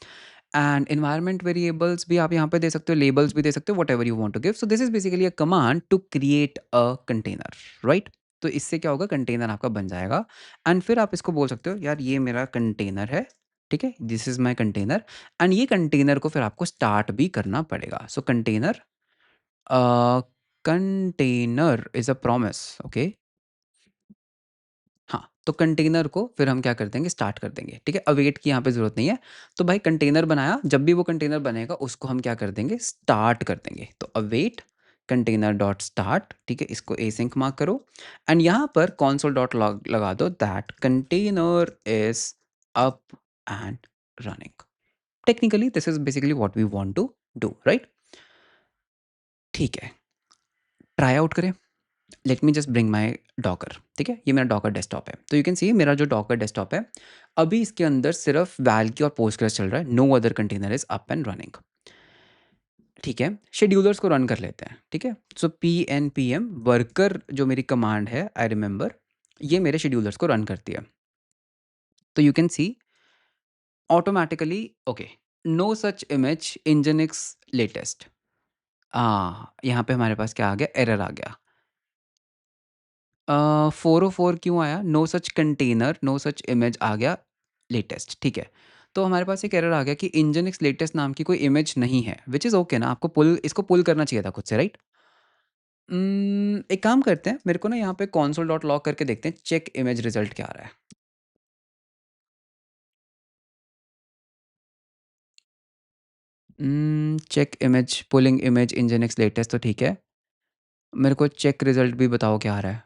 एंड एनवायरनमेंट वेरिएबल्स भी आप यहाँ पे दे सकते हो, लेबल्स भी दे सकते हो, whatever you want to give. So this is basically a command to create a container, right? तो इससे क्या होगा, कंटेनर आपका बन जाएगा। एंड फिर आप इसको बोल सकते हो, यार ये मेरा कंटेनर है, ठीक है? This is my container. And ये कंटेनर को फिर आपको स्टार्ट भी करना पड़ेगा। So container container is a promise, okay? हाँ, तो कंटेनर को फिर हम क्या कर देंगे, स्टार्ट कर देंगे, ठीक है? अवेट की यहाँ पे ज़रूरत नहीं है। तो भाई कंटेनर बनाया, जब भी वो कंटेनर बनेगा उसको हम क्या कर देंगे, स्टार्ट कर देंगे। तो अवेट कंटेनर डॉट स्टार्ट, ठीक है? इसको एसिंक मार्क करो एंड यहाँ पर कंसोल डॉट लॉग लगा दो that container is up and running. Technically this is basically what we want to do, right? ठीक है, ट्राई आउट करें। Let me just bring my Docker, ठीक है? ये मेरा डॉकर डेस्कटॉप है। तो यू कैन सी मेरा जो डॉकर डेस्कटॉप है, अभी इसके अंदर सिर्फ वैल्की और पोस्टग्रेस चल रहा है, no other container is up and running. ठीक है, शेड्यूलर्स को रन कर लेते हैं, ठीक है? So P N P M worker जो मेरी कमांड है, आई रिमेंबर, ये मेरे शेड्यूलर्स को रन करती है। तो you can see automatically, okay, no such image nginx latest. यहाँ पे हमारे पास क्या आ गया, एरर आ गया। 404 क्यों आया? No such container, no such image आ गया लेटेस्ट, ठीक है। तो हमारे पास एक एरर आ गया कि इंजनिक्स लेटेस्ट नाम की कोई इमेज नहीं है, विच इज़ ओके ना, आपको इसको पुल करना चाहिए था खुद से, राइट? एक काम करते हैं, मेरे को ना यहाँ पे console डॉट लॉग करके देखते हैं, चेक इमेज रिजल्ट क्या आ रहा है। Check image, pulling image nginx latest तो ठीक है। मेरे को चेक रिजल्ट भी बताओ क्या आ रहा है।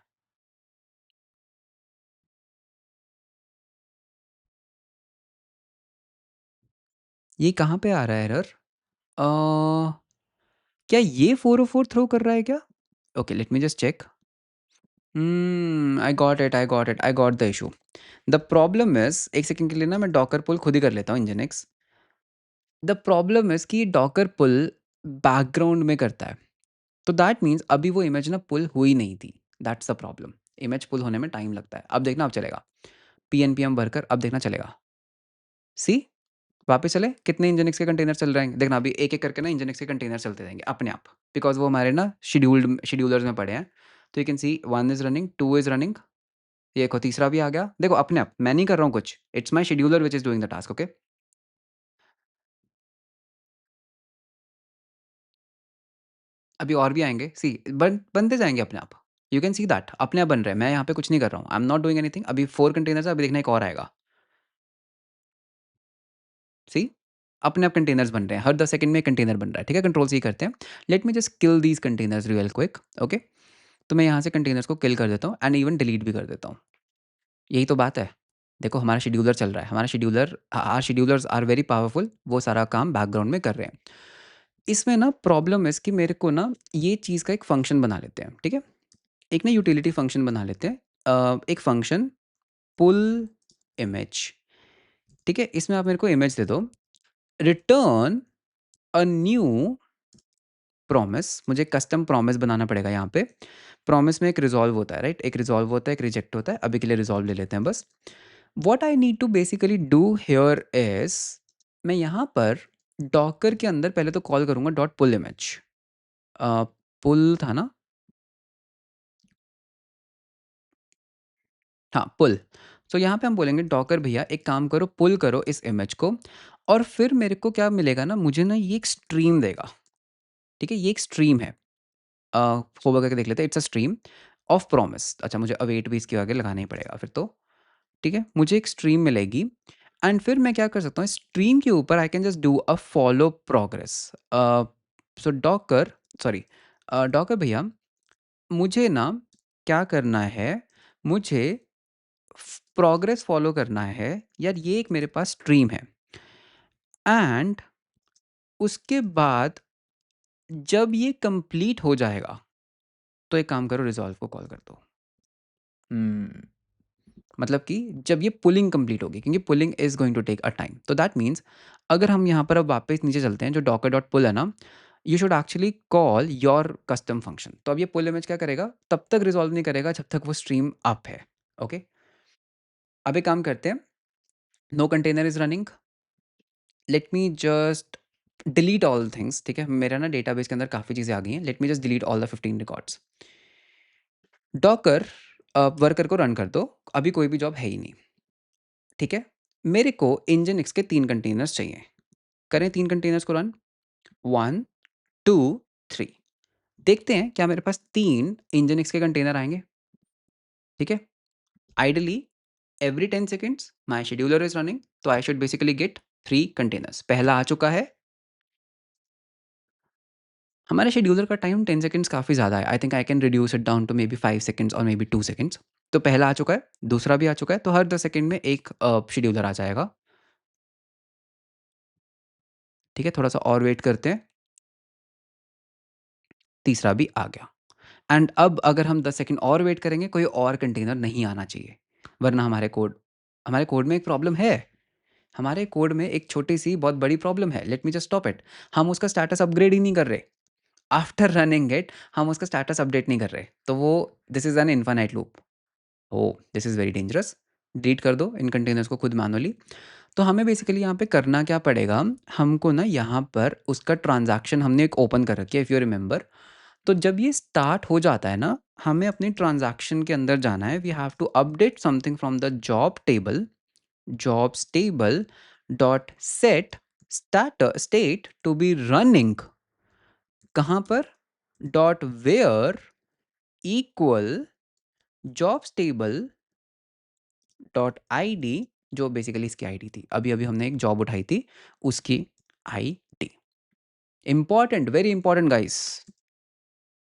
ये कहाँ पे आ रहा है एरर? क्या ये 404 थ्रो कर रहा है क्या? Okay, let me just check. I got it, I got it, I got the issue. The problem is, एक सेकंड के लिए ना मैं डॉकर पुल खुद ही कर लेता हूँ इंजनिक्स। द प्रॉब्लम इज कि डॉकर पुल बैकग्राउंड में करता है, तो दैट मीन्स अभी वो इमेज ना पुल हुई नहीं थी। That's the problem. Image pull होने में टाइम लगता है। अब देखना, अब चलेगा। P N P M worker, अब देखना चलेगा। सी, वापस चले, कितने इंजनिक्स के कंटेनर चल रहे हैं देखना, अभी एक एक करके ना इंजनिक्स के कंटेनर चलते रहेंगे अपने आप, बिकॉज वो हमारे ना शेड्यूलर्स में पड़े हैं। तो you can C one is running, two is running, ये देखो तीसरा भी आ गया, देखो अपने आप, मैं नहीं कर रहा हूँ कुछ, it's my scheduler which is doing the task, okay? अभी और भी आएंगे, सी बनते जाएंगे अपने आप। यू कैन सी दैट अपने आप बन रहे हैं, मैं यहाँ पे कुछ नहीं कर रहा हूँ, आई एम नॉट डूइंग एनीथिंग। अभी 4 कंटेनर्स है, अभी देखना एक और आएगा। सी, अपने आप कंटेनर्स बन रहे हैं, हर 10 सेकंड में एक कंटेनर बन रहा है, ठीक है? कंट्रोल सी करते हैं। Let me just kill these containers real quick, okay? तो मैं यहाँ से कंटेनर्स को किल कर देता हूँ एंड इवन डिलीट भी कर देता हूँ। यही तो बात है। देखो हमारा शेड्यूलर चल रहा है, हमारा scheduler, our schedulers are very powerful, वो सारा काम बैकग्राउंड में कर रहे हैं। इसमें ना प्रॉब्लम है कि मेरे को ना ये चीज़ का एक फंक्शन बना लेते हैं, ठीक है? एक ना यूटिलिटी फंक्शन बना लेते हैं। एक फंक्शन पुल इमेज, ठीक है? इसमें आप मेरे को इमेज दे दो, रिटर्न अ न्यू प्रॉमिस। मुझे कस्टम प्रॉमिस बनाना पड़ेगा यहाँ पे। प्रॉमिस में एक रिजॉल्व होता है, राइट? एक रिजॉल्व होता है, एक रिजेक्ट होता है। अभी के लिए रिजॉल्व ले लेते हैं बस। What I need to basically do here is, मैं यहाँ पर डॉकर के अंदर पहले तो कॉल करूँगा डॉट पुल इमेज। पुल था ना? हाँ, पुल। सो यहाँ पे हम बोलेंगे डॉकर भैया एक काम करो, पुल करो इस इमेज को, और फिर मेरे को क्या मिलेगा ना, मुझे ना ये एक स्ट्रीम देगा, ठीक है? ये एक स्ट्रीम है। होवर करके देख लेते हैं, it's a stream of promise. अच्छा, मुझे अवेट भी इसके आगे लगाना ही पड़ेगा फिर तो, ठीक है? मुझे एक स्ट्रीम मिलेगी एंड फिर मैं क्या कर सकता हूँ, स्ट्रीम के ऊपर आई can just do a follow progress. So Docker, sorry, Docker भैया, मुझे ना क्या करना है, मुझे प्रोग्रेस फॉलो करना है यार, ये एक मेरे पास स्ट्रीम है एंड उसके बाद जब ये कंप्लीट हो जाएगा, तो एक काम करो, रिजॉल्व को कॉल कर दो। हम्म, मतलब कि जब ये पुलिंग कंप्लीट होगी, क्योंकि pulling is going to take a time, तो दैट मीन्स अगर हम यहाँ पर अब वापस नीचे चलते हैं, जो डॉकर डॉट पुल है ना, you should actually call your custom function. तो अब ये पुल इमेज क्या करेगा, तब तक रिजॉल्व नहीं करेगा जब तक वो स्ट्रीम अप है, ओके? अब एक काम करते हैं, no container is running, let me just delete all things, ठीक है? मेरा ना डेटाबेस के अंदर काफ़ी चीज़ें आ गई हैं, let me just delete all the 15 records. Docker worker को रन कर दो, अभी कोई भी जॉब है ही नहीं, ठीक है? मेरे को इंजन के 3 कंटेनर्स चाहिए। करें 3 कंटेनर्स को रन, 1, 2, 3। देखते हैं क्या मेरे पास 3 nginx के कंटेनर आएँगे, ठीक है? Ideally every 10 seconds my scheduler is running, तो I should basically get 3 containers. पहला आ चुका है, हमारे शेड्यूलर का टाइम 10 सेकंड्स काफ़ी ज़्यादा है। I think I can reduce it down to maybe 5 seconds और मेबी 2 सेकंड्स। तो पहला आ चुका है, दूसरा भी आ चुका है, तो हर 10 सेकंड में एक शेड्यूलर आ जाएगा, ठीक है? थोड़ा-सा और वेट करते हैं, तीसरा भी आ गया। एंड अब अगर हम 10 सेकंड और वेट करेंगे, कोई और कंटेनर नहीं आना चाहिए, वरना हमारे कोड में एक प्रॉब्लम है। हमारे कोड में एक छोटी-सी बहुत बड़ी प्रॉब्लम है। Let me just stop it. हम उसका स्टेटस अपग्रेड ही नहीं कर रहे। आफ्टर रनिंग इट हम उसका स्टेटस अपडेट नहीं कर रहे। तो वो this is an infinite loop. Oh! This is very dangerous. Delete कर दो इन कंटेनर्स को खुद मैनुअली। तो हमें बेसिकली यहाँ पे करना क्या पड़ेगा, हमको ना यहाँ पर उसका ट्रांज़ैक्शन हमने एक ओपन कर रखी है इफ यू रिमेंबर। तो जब ये स्टार्ट हो जाता है ना, हमें अपनी ट्रांज़ैक्शन के अंदर जाना है। We have to update something from the job table, jobs table dot set state to be running, कहाँ पर, dot where equal jobs table dot id, जो बेसिकली इसकी आईडी थी, अभी अभी हमने एक जॉब उठाई थी उसकी ID. Important, very important guys,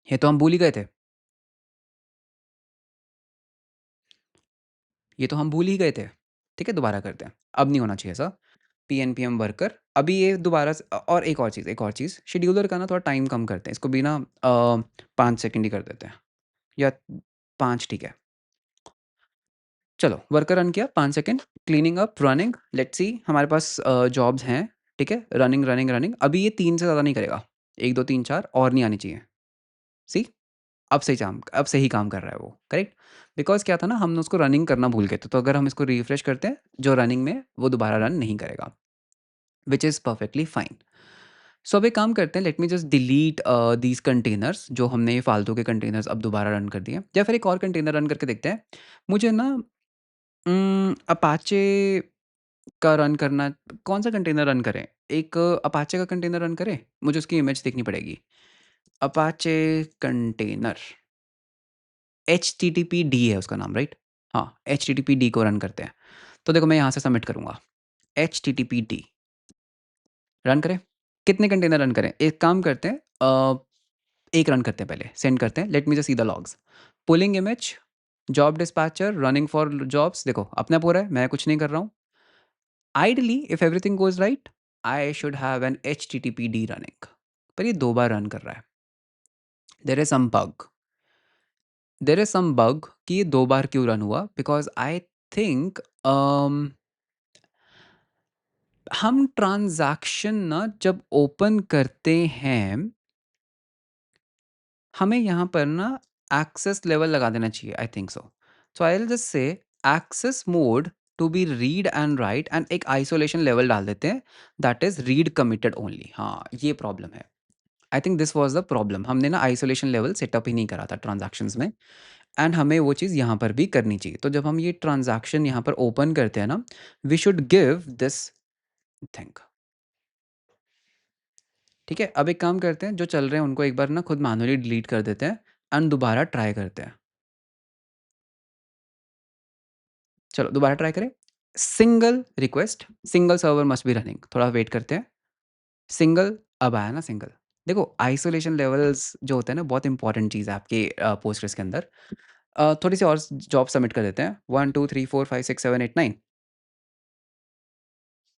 ये तो हम भूल ही गए थे, ये तो हम भूल ही गए थे। ठीक है, दोबारा करते हैं, अब नहीं होना चाहिए ऐसा। P N P M worker, अभी ये दोबारा से और एक और चीज़ शेड्यूलर का ना थोड़ा टाइम कम करते हैं, इसको भी ना 5 सेकंड ही कर देते हैं, या 5 ठीक है। चलो वर्कर रन किया 5 second, cleaning up running, let's see हमारे पास जॉब्स हैं, ठीक है, रनिंग रनिंग रनिंग। अभी ये 3 से ज़्यादा नहीं करेगा, 1 2 3 4 और नहीं आनी चाहिए। सी, अब सही काम कर रहा है वो, करेक्ट। बिकॉज क्या था ना, हमने उसको रनिंग करना भूल गए थे, तो अगर हम इसको रिफ्रेश करते हैं जो रनिंग में, वो दोबारा रन नहीं करेगा, विच इज़ परफेक्टली फाइन। सो अब एक काम करते हैं, let me just delete these containers, जो हमने ये फालतू के कंटेनर्स अब दोबारा रन कर दिए, या फिर एक और कंटेनर रन करके देखते हैं। मुझे ना अपाचे का रन करना, कौन सा कंटेनर रन करें? एक अपाचे का कंटेनर रन करें, मुझे उसकी इमेज देखनी पड़ेगी। Apache container, H T T P D है उसका नाम, राइट? हाँ, H T T P D को रन करते हैं। तो देखो मैं यहाँ से सबमिट करूँगा, H T T P D run करें। कितने कंटेनर रन करें? एक काम करते हैं, एक रन करते हैं, पहले सेंड करते हैं, let me just see the logs. Pulling image, job dispatcher running for jobs, देखो अपने आप हो रहा है, मैं कुछ नहीं कर रहा हूँ। Ideally if everything goes right, I should have an H T T P D running, पर ये 2 बार रन कर रहा है। There is some bug, there is some bug कि ये 2 बार क्यों रन हुआ, बिकॉज आई थिंक हम ट्रांजैक्शन ना जब ओपन करते हैं, हमें यहाँ पर ना एक्सेस लेवल लगा देना चाहिए, I think so. So I will just say access mode to be read and write, and एक आइसोलेशन लेवल डाल देते हैं, that is read committed only. हाँ, ये प्रॉब्लम है। I think this was the problem, हमने ना आइसोलेशन लेवल सेटअप ही नहीं करा था ट्रांजैक्शंस में, एंड हमें वो चीज़ यहाँ पर भी करनी चाहिए। तो जब हम ये ट्रांजैक्शन यहाँ पर ओपन करते हैं ना, we should give this thing, ठीक है। अब एक काम करते हैं, जो चल रहे हैं उनको एक बार ना खुद मैनुअली डिलीट कर देते हैं, एंड दोबारा ट्राई करते हैं। चलो दोबारा ट्राई करें। Single request, single server must be running, थोड़ा वेट करते हैं। सिंगल, अब आया ना सिंगल। देखो आइसोलेशन लेवल्स जो होते हैं ना, बहुत इंपॉर्टेंट चीज़ है आपके पोस्टग्रेस के अंदर। थोड़ी सी और जॉब सबमिट कर देते हैं, 1 2 3 4 5 6 7 8 9।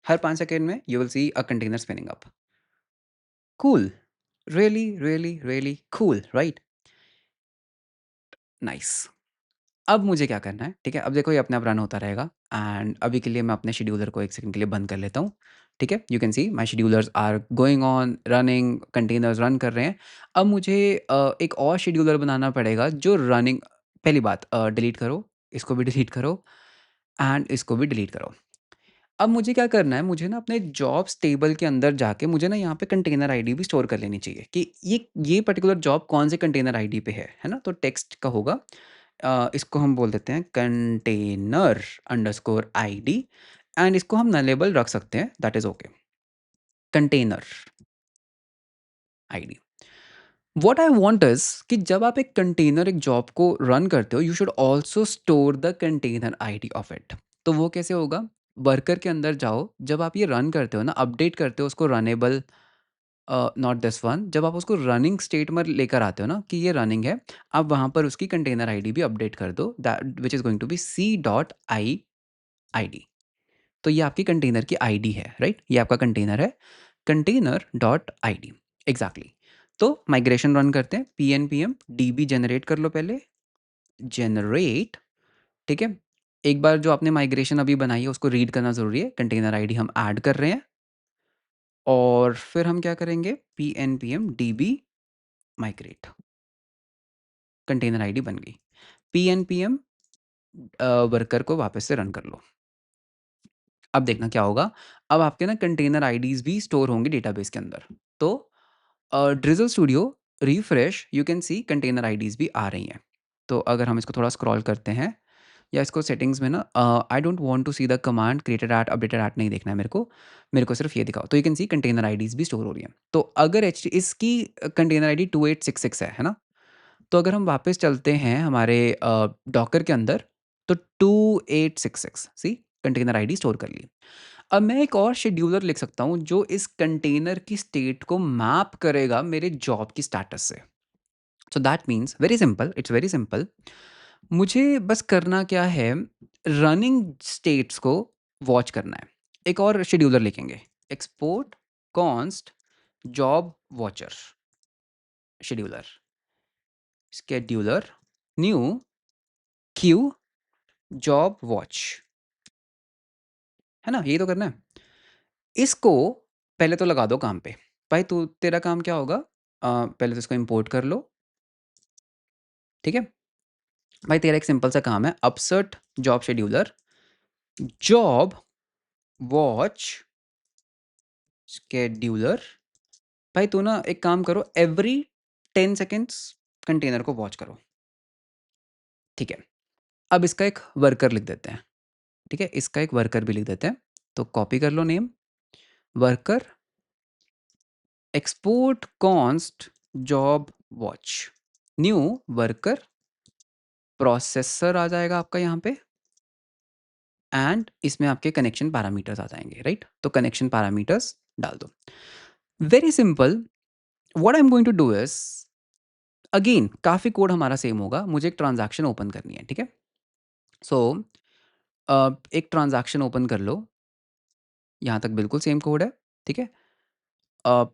हर 5 सेकेंड में you will see a container spinning up. Cool, really really really cool, right? Nice. अब मुझे क्या करना है, ठीक है? अब देखो ये अपने आप रन होता रहेगा, एंड अभी के लिए मैं अपने शेड्यूलर को 1 सेकंड के लिए बंद कर लेता हूँ, ठीक है? You can see my schedulers are going on, running, containers run कर रहे हैं। अब मुझे एक और शेड्यूलर बनाना पड़ेगा जो रनिंग, पहली बात डिलीट करो, इसको भी डिलीट करो, एंड इसको भी डिलीट करो। अब मुझे क्या करना है, मुझे ना अपने जॉब्स टेबल के अंदर जाके मुझे ना यहाँ पे कंटेनर आईडी भी स्टोर कर लेनी चाहिए कि ये पर्टिकुलर जॉब कौन से कंटेनर आईडी पे है ना? तो टेक्स्ट का होगा, इसको हम बोल देते हैं कंटेनर अंडरस्कोर आईडी, एंड इसको हम नलेबल रख सकते हैं, that is okay. Container ID, what I want is कि जब आप एक कंटेनर, एक जॉब को रन करते हो, you should also store the container ID of it. तो वो कैसे होगा? वर्कर के अंदर जाओ, जब आप ये रन करते हो ना, अपडेट करते हो उसको रनेबल, नॉट दिस वन, जब आप उसको रनिंग स्टेट में लेकर आते हो ना कि ये रनिंग है, आप वहाँ पर उसकी कंटेनर आईडी भी अपडेट कर दो, that which is going to be C dot I ID. तो ये आपकी कंटेनर की आईडी है, राइट? ये आपका कंटेनर है, कंटेनर डॉट आईडी, एग्जैक्टली। तो माइग्रेशन रन करते हैं, P N P M DB generate कर लो पहले, जनरेट, ठीक है। एक बार जो आपने माइग्रेशन अभी बनाई है उसको रीड करना ज़रूरी है, कंटेनर आईडी हम ऐड कर रहे हैं, और फिर हम क्या करेंगे, P N P M D B migrate, container ID बन गई। P N P M worker को वापस से रन कर लो। अब देखना क्या होगा, अब आपके ना कंटेनर आईडीज़ भी स्टोर होंगे डेटाबेस के अंदर। तो drizzle studio refresh, you can see container IDs भी आ रही हैं। तो अगर हम इसको थोड़ा स्क्रॉल करते हैं, या इसको सेटिंग्स में ना, I don't want to see the command created at updated at नहीं देखना है मेरे को सिर्फ ये दिखाओ। तो you can see container IDs भी स्टोर हो रही हैं। तो अगर एच इसकी कंटेनर आईडी 2866 है ना? तो अगर हम वापस चलते हैं हमारे डॉकर के अंदर, तो 2866 सी कंटेनर आईडी स्टोर कर ली। अब मैं एक और शेड्यूलर लिख सकता हूँ जो इस कंटेनर की स्टेट को मैप करेगा मेरे जॉब की स्टेटस से। So that means very simple, it's very simple. मुझे बस करना क्या है, रनिंग स्टेट्स को वॉच करना है। एक और शेड्यूलर लिखेंगे, export const job watcher scheduler, scheduler new Q job watch, है ना? यही तो करना है। इसको पहले तो लगा दो काम पे। भाई तू तेरा काम क्या होगा? पहले तो इसको इंपोर्ट कर लो, ठीक है? भाई तेरा एक सिंपल सा काम है, upsert job scheduler job watch scheduler. भाई तू ना एक काम करो, एवरी 10 सेकेंड्स कंटेनर को वॉच करो, ठीक है? अब इसका एक वर्कर लिख देते हैं, ठीक है? इसका एक वर्कर भी लिख देते हैं। तो कॉपी कर लो name, worker export const job watch, new worker processor आ जाएगा आपका यहाँ पे, एंड इसमें आपके कनेक्शन पैरामीटर्स आ जाएंगे, राइट? तो कनेक्शन पैरामीटर्स डाल दो। Very simple. What I am going to do is, again काफ़ी कोड हमारा सेम होगा, मुझे एक ट्रांजैक्शन ओपन करनी है, ठीक है? सो एक ट्रांजैक्शन ओपन कर लो, यहाँ तक बिल्कुल सेम कोड है, ठीक है? अ,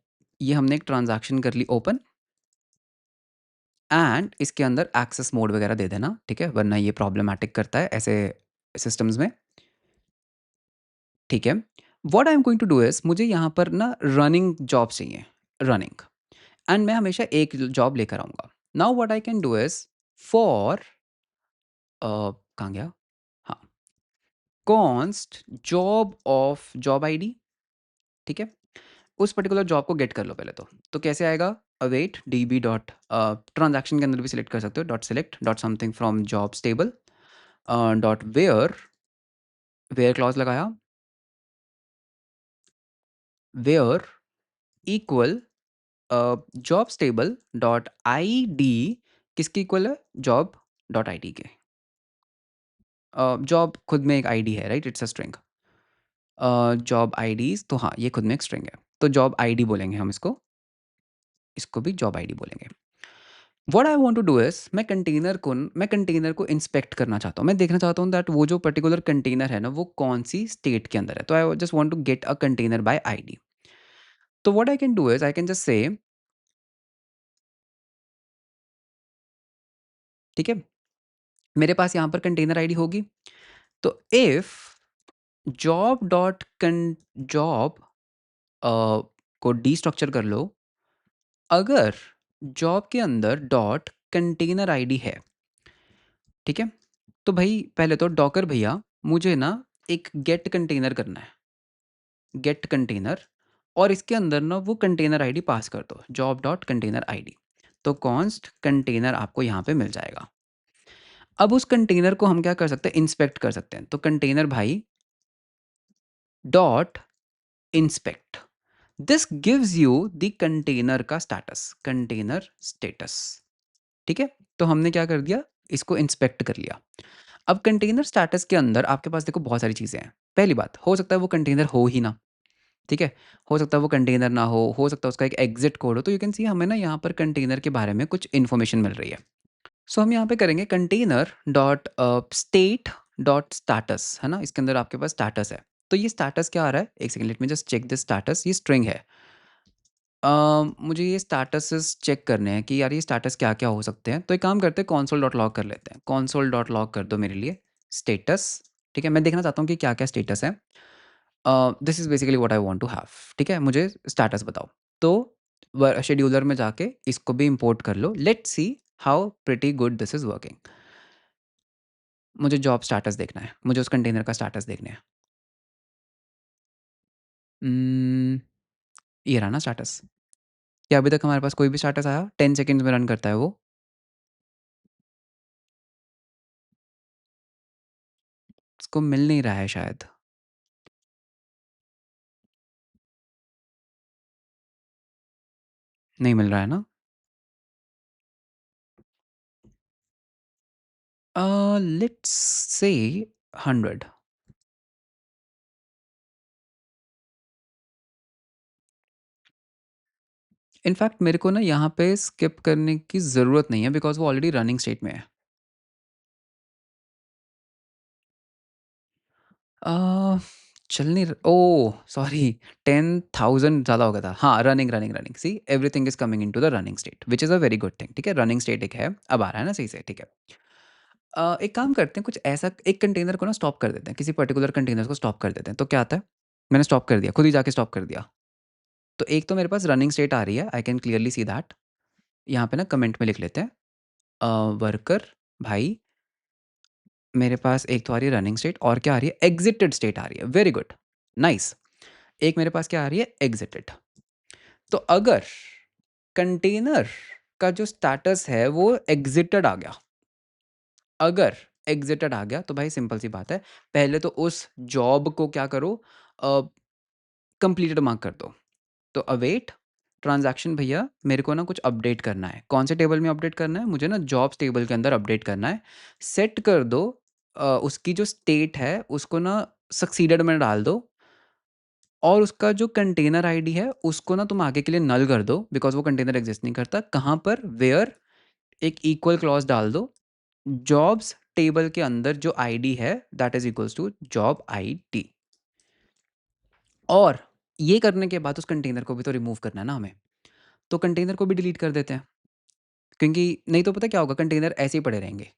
ये हमने एक ट्रांजैक्शन कर ली ओपन, एंड इसके अंदर एक्सेस मोड वगैरह दे देना, ठीक है? वरना ये प्रॉब्लमैटिक करता है ऐसे सिस्टम्स में, ठीक है? What I am going to do is, मुझे यहाँ पर ना रनिंग जॉब चाहिए, रनिंग, एंड मैं हमेशा एक जॉब लेकर आऊँगा। Now what I can do is, for कहाँ गया? हाँ, const job of job ID, ठीक है? उस पर्टिकुलर जॉब को गेट कर लो पहले तो। तो कैसे आएगा? अवेट डीबी डॉट, ट्रांजैक्शन के अंदर भी सिलेक्ट कर सकते हो, dot select dot something from jobs table, dot where, where clause लगाया, where equal jobs table dot I D, किसकी इक्वल है? जॉब डॉट आई डी के। जॉब खुद में एक आईडी है, right? It's a string. Job IDs, तो हाँ ये खुद में एक स्ट्रिंग है, तो जॉब आईडी बोलेंगे हम इसको, इसको भी जॉब आईडी बोलेंगे। What I want to do is, मैं कंटेनर को इंस्पेक्ट करना चाहता हूँ, मैं देखना चाहता हूँ दैट वो जो पर्टिकुलर कंटेनर है ना वो कौन सी स्टेट के अंदर है। तो I just want to get a container by ID. तो what I can do is, I can just say, ठीक है, मेरे पास यहाँ पर कंटेनर आईडी होगी, तो इफ जॉब डॉट जॉब को डीस्ट्रक्चर कर लो, अगर जॉब के अंदर डॉट कंटेनर आईडी है, ठीक है? तो भाई पहले तो डॉकर भैया मुझे ना एक गेट कंटेनर करना है, गेट कंटेनर, और इसके अंदर ना वो कंटेनर आईडी पास कर दो, जॉब डॉट कंटेनर आईडी। तो कॉन्स्ट कंटेनर आपको यहाँ पे मिल जाएगा। अब उस कंटेनर को हम क्या कर सकते हैं, इंस्पेक्ट कर सकते हैं। तो कंटेनर भाई dot inspect, this gives you the container का स्टेटस, कंटेनर स्टेटस। ठीक है? तो हमने क्या कर दिया, इसको इंस्पेक्ट कर लिया। अब कंटेनर स्टेटस के अंदर आपके पास देखो बहुत सारी चीज़ें हैं। पहली बात, हो सकता है वो कंटेनर हो ही ना, ठीक है? हो सकता है वो कंटेनर ना हो सकता है उसका एक एग्ज़िट कोड हो। तो यू कैन सी हमें ना यहाँ पर कंटेनर के बारे में कुछ इन्फॉर्मेशन मिल रही है। सो हम यहाँ पे करेंगे container dot state dot status, है ना? इसके अंदर आपके पास स्टेटस है। तो ये स्टेटस क्या आ रहा है? एक second, let me just check this status. ये स्ट्रिंग है। मुझे ये स्टेटसेस चेक करने हैं कि यार ये स्टेटस क्या-क्या हो सकते हैं। तो एक काम करते हैं, कंसोल डॉट लॉग कर लेते हैं। कंसोल डॉट लॉग कर दो मेरे लिए स्टेटस, ठीक है? मैं देखना चाहता हूँ कि क्या-क्या स्टेटस है। This is basically what I want to have, ठीक है? मुझे स्टेटस बताओ। तो व शेड्यूलर में जाके इसको भी इम्पोर्ट कर लो। Let's see how pretty good this is working. मुझे जॉब स्टेटस देखना है। मुझे उस कंटेनर का स्टेटस देखना है। उम्म, ये रहा ना स्टेटस। क्या अभी तक हमारे पास कोई भी स्टेटस आया? 10 सेकंड्स में रन करता है वो। उसको मिल नहीं रहा है शायद। नहीं मिल रहा है ना? Let's say 100। इनफैक्ट मेरे को ना यहाँ पे स्किप करने की ज़रूरत नहीं है बिकॉज़ वो ऑलरेडी रनिंग स्टेट में है। अ, चल नहीं र ओह! सॉरी, 10,000 ज़्यादा हो गया था। हाँ, running, running, running. See everything is coming into the running state which is a very good thing, ठीक है? रनिंग स्टेट एक है, अब आ रहा है ना सही से, ठीक है। एक काम करते हैं, कुछ ऐसा एक कंटेनर को ना स्टॉप कर देते हैं, किसी पर्टिकुलर कंटेनर को स्टॉप कर देते हैं, तो क्या आता है? मैंने स्टॉप कर दिया, खुद ही जाके स्टॉप कर दिया। तो एक तो मेरे पास रनिंग स्टेट आ रही है, I can clearly see that. यहाँ पे ना कमेंट में लिख लेते हैं वर्कर भाई, मेरे पास एक तो आ रही है रनिंग स्टेट और क्या आ रही है? एग्ज़िटेड स्टेट आ रही है। Very good, nice. एक मेरे पास क्या आ रही है? एग्ज़िटेड। तो अगर कंटेनर का जो स्टेटस है वो एग्ज़िटेड आ गया, अगर एग्ज़िटेड आ गया तो भाई सिंपल सी बात है, पहले तो उस जॉब को क्या करो, अ, कंप्लीटेड मार्क कर दो। तो अवेट ट्रांज़ैक्शन भैया, मेरे को ना कुछ अपडेट करना है। कौन से टेबल में अपडेट करना है? मुझे ना जॉब्स टेबल के अंदर अपडेट करना है। सेट कर दो, उसकी जो स्टेट है उसको ना सक्सीडेड में डाल दो और उसका जो कंटेनर आईडी है उसको ना तुम आगे के लिए नल कर दो बिकॉज़ वो कंटेनर एग्ज़िस्ट नहीं करता। कहाँ पर? वेयर एक इक्वल क्लॉज़ डाल दो। जॉब्स टेबल के अंदर जो आईडी है that is equals to job ID. और ये करने के बाद उस कंटेनर को भी तो रिमूव करना है ना हमें। तो कंटेनर को भी डिलीट कर देते हैं। क्योंकि नहीं तो पता क्या होगा, कंटेनर ऐसे ही पड़े रहेंगे।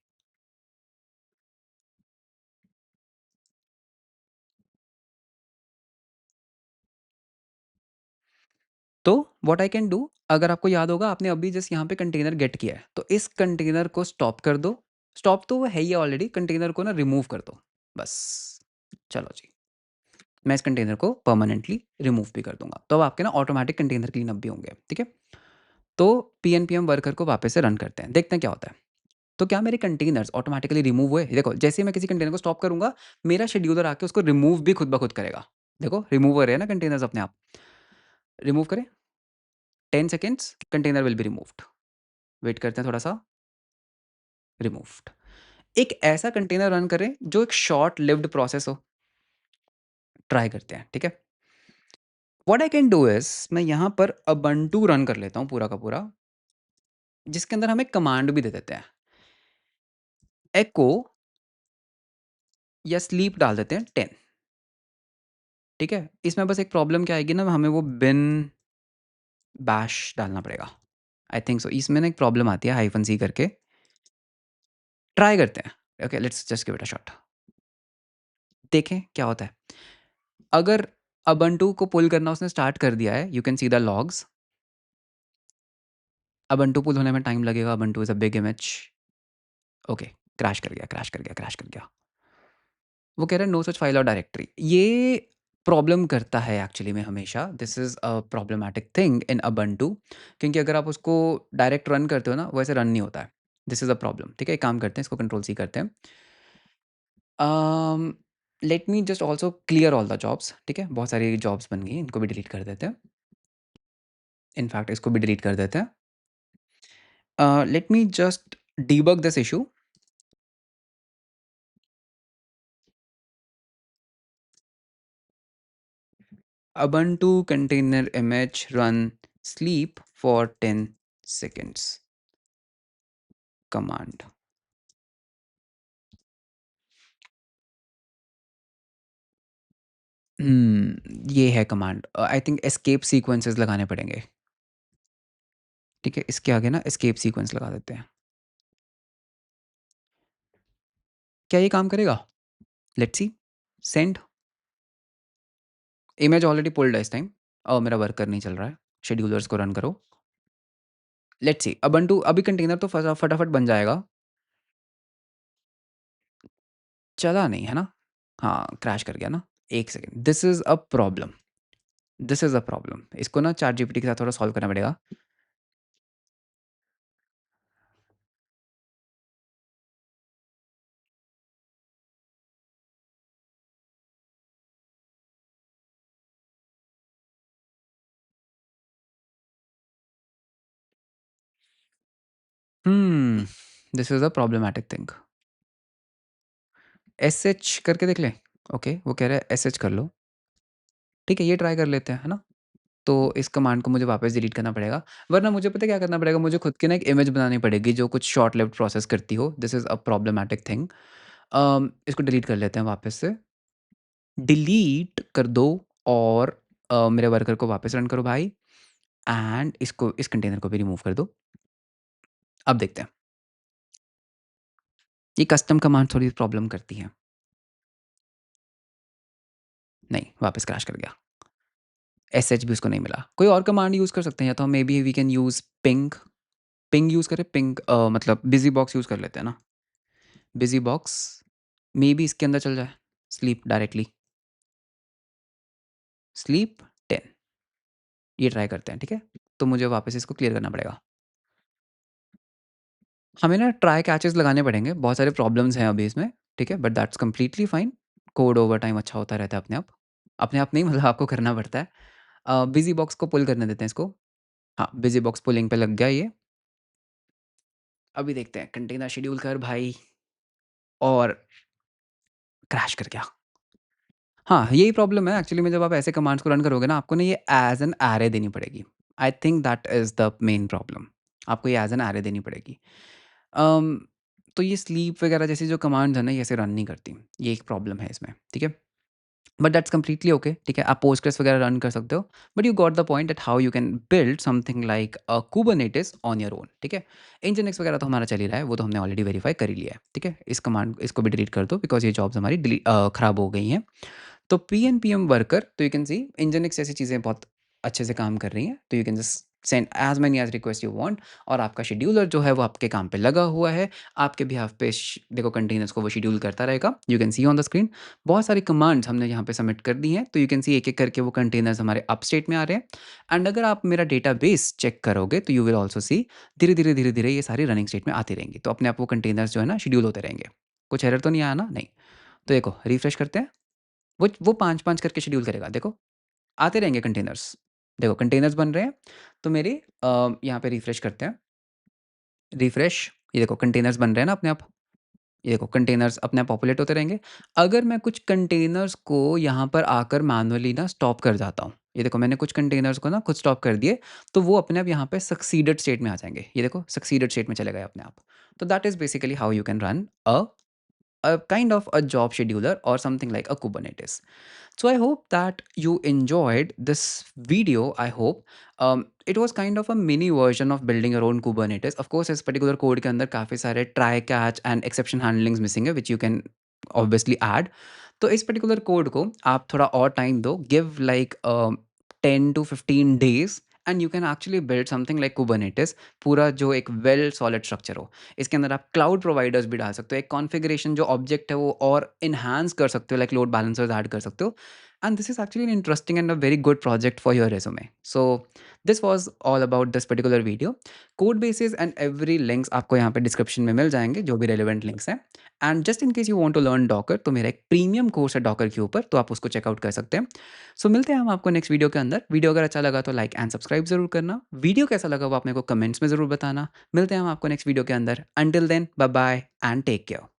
तो व्हाट आई कैन डू, अगर आपको याद होगा आपने अभी जस्ट यहाँ पे कंटेनर गेट किया है, तो इस कंटेनर को स्टॉप कर दो। स्टॉप तो वो है ही ऑलरेडी, कंटेनर को ना रिमूव कर दो। बस, चलो जी। मैं इस कंटेनर को परमानेंटली रिमूव भी कर दूँगा। तो अब आपके ना ऑटोमैटिक कंटेनर क्लीनअप भी होंगे, ठीक है? तो पीएनपीएम वर्कर को वापस से रन करते हैं, देखते हैं क्या होता है। तो क्या मेरे कंटेनर्स ऑटोमैटिकली रिमूव हुए? देखो, जैसे ही मैं किसी कंटेनर को स्टॉप करूँगा, मेरा शेड्यूलर आके उसको रिमूव भी खुद ब खुद करेगा। देखो, रिमूव हो रहे हैं ना कंटेनर्स अपने आप। रिमूव करें? 10 seconds, container will be removed. Wait करते हैं थोड़ा-सा, रिमूव्ड। एक ऐसा कंटेनर रन करें जो एक शॉर्ट लिव्ड प्रोसेस हो। ट्राई करते हैं, ठीक है? What I can do is मैं यहाँ पर उबंटू रन कर लेता हूँ पूरा का पूरा, जिसके अंदर हम एक कमांड भी दे देते हैं। एको या स्लीप डाल देते हैं 10, ठीक है? इसमें बस एक प्रॉब्लम क्या आएगी ना, हमें वो बिन बैश डालना पड़ेगा। आई थिंक सो। इसमें ना एक प्रॉब्लम आती है हाइफ़न सी करके। ट्राई करते हैं। Okay, let's just give it a shot. देखें क्या होता है। अगर उबंटू को पुल करना उसने स्टार्ट कर दिया है, you can see the logs. Ubuntu pull होने में टाइम लगेगा, Ubuntu is a big image. Okay, crash कर गया, क्रैश कर गया, क्रैश कर गया। वो कह रहा है नो सच फाइल और डायरेक्टरी। ये प्रॉब्लम करता है एक्चुअली में हमेशा। This is a problematic thing in Ubuntu, क्योंकि अगर आप उसको डायरेक्ट रन करते हो ना, वो ऐसे रन नहीं होता है। दिस इज़ अ प्रॉब्लम, ठीक है? एक काम करते हैं, इसको कंट्रोल सी करते हैं। Um, let me just also clear all the jobs, ठीक है? बहुत सारी जॉब्स बन गई हैं, इनको भी डिलीट कर देते हैं। इनफैक्ट इसको भी डिलीट कर देते हैं। Let me just debug this issue. Ubuntu container image run sleep for 10 seconds command. ये है command. I think escape sequences लगाने पड़ेंगे। ठीक है, इसके आगे ना एस्केप सीक्वेंस लगा देते हैं। क्या ये काम करेगा? Let's see. Send. Image already pulled है इस टाइम। मेरा वर्कर नहीं चल रहा है। शेड्यूलर्स को रन करो। Let's see. ubuntu अभी कंटेनर तो फटाफट बन जाएगा। चला नहीं है ना? हाँ, क्रैश कर गया ना। एक second, this is a problem. This is a problem. इसको ना चैट जीपीटी के साथ थोड़ा सॉल्व करना पड़ेगा। This is a problematic thing. S H करके देख ले। ओके, वो कह रहा है एस एच कर लो। ठीक है, ये ट्राई कर लेते हैं, है ना? तो इस कमांड को मुझे वापस डिलीट करना पड़ेगा, वरना मुझे पता है क्या करना पड़ेगा, मुझे खुद की ना एक इमेज बनानी पड़ेगी जो कुछ शॉर्ट लिव्ड प्रोसेस करती हो। This is a problematic thing. इसको डिलीट कर लेते हैं वापस से। डिलीट कर दो और मेरे वर्कर को वापस रन करो भाई, एंड इसको इस कंटेनर को भी रिमूव कर दो। अब देखते हैं। ये कस्टम कमांड थोड़ी प्रॉब्लम करती हैं। नहीं, वापस क्रैश कर गया। एसएच भी उसको नहीं मिला। कोई और कमांड यूज़ कर सकते हैं, या तो maybe we can use ping. Ping use करें, पिंग मतलब बिजी बॉक्स यूज़ कर लेते हैं ना। बिजी बॉक्स मे बी इसके अंदर चल जाए। Sleep directly. स्लीप 10। ये ट्राई करते हैं, ठीक है? तो मुझे वापस इसको क्लियर करना पड़ेगा। हमें ना ट्राई कैचेस लगाने पड़ेंगे, बहुत सारे प्रॉब्लम्स हैं अभी इसमें, ठीक है? But that's completely fine. Code over time अच्छा होता रहता है अपने आप। अपने आप नहीं, मतलब आपको करना पड़ता है। बिजी बॉक्स को पुल करने देते हैं इसको। हाँ, बिजी बॉक्स पुलिंग पे लग गया ये। अभी देखते हैं, कंटेनर शेड्यूल कर भाई, और क्रैश कर गया। हाँ, यही प्रॉब्लम है एक्चुअली में, जब आप ऐसे कमांड्स को रन करोगे ना, आपको ना ये एज़ एन एरे देनी पड़ेगी। I think that is the main problem. आपको ये एज़ एन एरे देनी पड़ेगी। अम, तो ये स्लीप वगैरह जैसी जो कमांड्स हैं ना, ये ऐसे रन नहीं करती। ये एक प्रॉब्लम है इसमें, ठीक है? बट दैट्स कंप्लीटली ओके, ठीक है? आप पोस्टग्रेस वगैरह रन कर सकते हो। But you got the point that how you can build something like a Kubernetes on your own, ठीक है? nginx वगैरह तो हमारा चल ही रहा है, वो तो हमने ऑलरेडी वेरीफाई कर ही लिया है, ठीक है? इस कमांड इसको भी डिलीट कर दो, बिकॉज़ ये जॉब्स हमारी खराब हो गई हैं। तो पीएनपीएम वर्कर, तो यू कैन सी nginx जैसी चीज़ें बहुत अच्छे से काम कर रही हैं। तो you can just send as many as request you want, और आपका शेड्यूलर जो है वो आपके काम पे लगा हुआ है। आपके बिहाफ़ पे देखो कंटेनर्स को वो शेड्यूल करता रहेगा। You can C on the screen बहुत सारी कमांड्स हमने यहाँ पे सबमिट कर दी हैं। तो यू कैन सी एक-एक करके वो कंटेनर्स हमारे अप स्टेट में आ रहे हैं। एंड अगर आप मेरा डेटाबेस चेक करोगे तो यू विल ऑल्सो सी धीरे-धीरे, धीरे-धीरे ये सारी रनिंग स्टेट में आती रहेंगी। तो अपने आप वो कंटेनर्स जो है ना शेड्यूल होते रहेंगे। कुछ एरर तो नहीं आया ना? नहीं। तो देखो रिफ्रेश करते हैं। वो 5-5 करके शेड्यूल करेगा, देखो, आते रहेंगे कंटेनर्स। देखो कंटेनर्स बन रहे हैं, तो मेरे यहाँ पे रिफ्रेश करते हैं। रिफ्रेश, ये देखो कंटेनर्स बन रहे हैं ना अपने आप। ये देखो कंटेनर्स अपने आप पॉपुलेट होते रहेंगे। अगर मैं कुछ कंटेनर्स को यहाँ पर आकर मैनुअली ना स्टॉप कर जाता हूँ, ये देखो मैंने कुछ कंटेनर्स को ना खुद स्टॉप कर दिए, तो वो अपने आप यहाँ पे सक्सीडेड स्टेट में आ जाएँगे। ये देखो सक्सीडेड स्टेट में चले गए अपने आप। तो that is basically how you can run a kind of a job scheduler or something like a Kubernetes. So I hope that you enjoyed this video. I hope it was kind of a mini version of building your own Kubernetes. Of course, इस particular code के अंदर काफ़ी सारे try catch and exception handlings missing है, which you can obviously add. तो इस particular code को आप थोड़ा और time दो, give like 10 to 15 days, and you can actually build something like Kubernetes, पूरा जो एक well solid structure हो। इसके अंदर आप क्लाउड प्रोवाइडर्स भी डाल सकते हो, एक कॉन्फ़िगरेशन जो ऑब्जेक्ट है वो और एनहांस कर सकते हो, लाइक लोड बैलेंसर्स ऐड कर सकते हो। And this is actually an interesting and a very good project for your resume. So this was all about this particular video. Code basis and every links आपको यहाँ पे description में मिल जाएंगे, जो भी रेलिवेंट लिंक्स हैं। And just in case you want to learn Docker, तो मेरा एक प्रीमियम कोर्स है डॉकर के ऊपर, तो आप उसको चेकआउट कर सकते हैं। सो मिलते हैं हम आपको नेक्स्ट वीडियो के अंदर। वीडियो अगर अच्छा लगा तो लाइक एंड सब्सक्राइब जरूर करना। वीडियो कैसा लगा वो आप मेरे को कमेंट्स में ज़रूर बताना। मिलते हैं हम आपको नेक्स्ट वीडियो के अंदर। Until then, bye bye and take care.